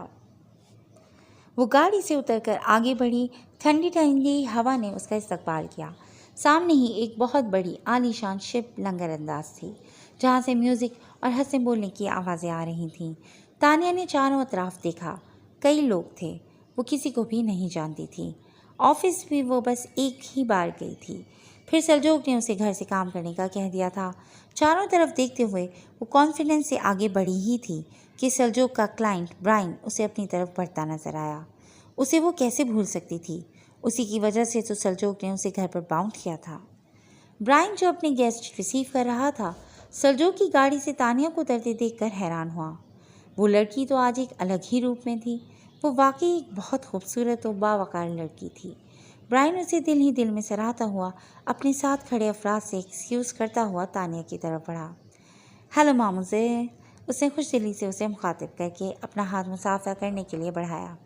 वो गाड़ी से उतरकर आगे बढ़ी। ठंडी ठंडी हवा ने उसका इस्तकबाल किया। सामने ही एक बहुत बड़ी आलीशान शिप लंगर अंदाज थी, जहाँ से म्यूज़िक और हंसने बोलने की आवाज़ें आ रही थीं। तानिया ने चारों अतराफ देखा। कई लोग थे, वो किसी को भी नहीं जानती थी। ऑफिस भी वो बस एक ही बार गई थी। फिर सलजोग ने उसे घर से काम करने का कह दिया था। चारों तरफ देखते हुए वो कॉन्फिडेंस से आगे बढ़ी ही थी कि सलजोग का क्लाइंट ब्राइन उसे अपनी तरफ बढ़ता नजर आया। उसे वो कैसे भूल सकती थी? उसी की वजह से तो सलजोग ने उसे घर पर बाउंड किया था। ब्राइन जो अपने गेस्ट रिसीव कर रहा था, सलजोग की गाड़ी से तानिया को उतरते देखकर हैरान हुआ। वो लड़की तो आज एक अलग ही रूप में थी। वो वाकई एक बहुत खूबसूरत और बावकार लड़की थी। ब्राइन उसे दिल ही दिल में सराहता हुआ अपने साथ खड़े अफराद से एक्सक्यूज़ करता हुआ तानिया की तरफ बढ़ा। हेलो मामूज़े, उसने खुश दिली से उसे मुखातिब करके अपना हाथ मुसाफा करने के लिए बढ़ाया।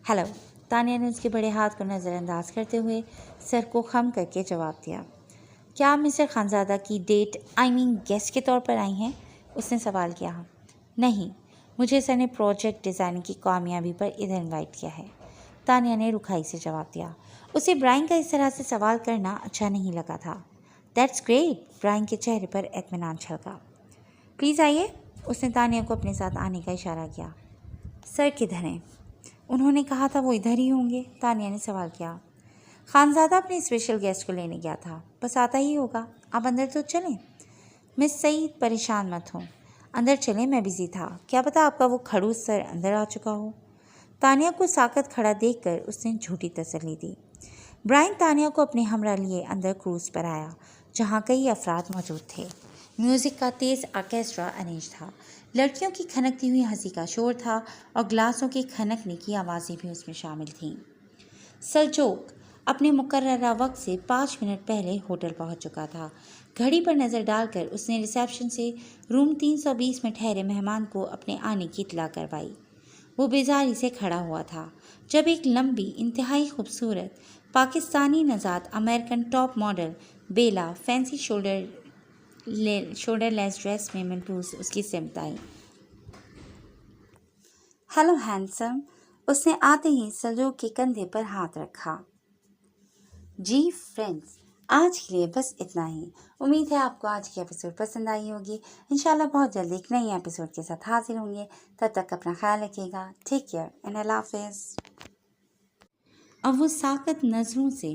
हेलो, तानिया ने उसके बड़े हाथ को नज़रअंदाज करते हुए सर को खम करके जवाब दिया। क्या आप मिस्टर खानज़ादा की डेट गेस्ट के तौर पर आई हैं? उसने सवाल किया। नहीं, मुझे सर ने प्रोजेक्ट डिज़ाइनिंग की कामयाबी पर इधर इनवाइट किया है, तानिया ने रुखाई से जवाब दिया। उसे ब्राइन का इस तरह से सवाल करना अच्छा नहीं लगा था। दैट्स ग्रेट, ब्राइन के चेहरे पर इत्मीनान छलका। प्लीज़ आइए, उसने तानिया को अपने साथ आने का इशारा किया। सर किधर हैं? उन्होंने कहा था वो इधर ही होंगे, तानिया ने सवाल किया। खानज़ादा अपने स्पेशल गेस्ट को लेने गया था, बस आता ही होगा। आप अंदर तो चलें। मिस सईद, परेशान मत हो, अंदर चलें, मैं बिज़ी था। क्या पता आपका वो खड़ूस सर अंदर आ चुका हो। तानिया को साकत खड़ा देखकर उसने झूठी तसल्ली दी। ब्राइन तानिया को अपने हमरा लिए अंदर क्रूज़ पर आया, जहाँ कई अफराद मौजूद थे। म्यूज़िक का तेज़ आर्केस्ट्रा अरेंज था। लड़कियों की खनकती हुई हंसी का शोर था और ग्लासों के खनकने की आवाज़ें भी उसमें शामिल थीं। सलजोग अपने मुकर्ररा वक्त से 5 मिनट पहले होटल पहुंच चुका था। घड़ी पर नज़र डालकर उसने रिसेप्शन से रूम 320 में ठहरे मेहमान को अपने आने की इत्तला करवाई। वो बेजारी से खड़ा हुआ था जब एक लंबी, इंतहाई खूबसूरत पाकिस्तानी नजात अमेरिकन टॉप मॉडल बेला फैंसी शोल्डरलेस ड्रेस में मलबूस उसकी सिमत आई। हेलो हैंडसम, उसने आते ही सलजोग के कंधे पर हाथ रखा। जी फ्रेंड्स, आज के लिए बस इतना ही। उम्मीद है आपको आज की एपिसोड पसंद आई होगी। इंशाल्लाह बहुत जल्द एक नई एपिसोड के साथ हाजिर होंगे। तब तक अपना ख्याल रखिएगा। टेक केयर एंड अल्लाह हाफिज़। अब वो साकत नज़रों से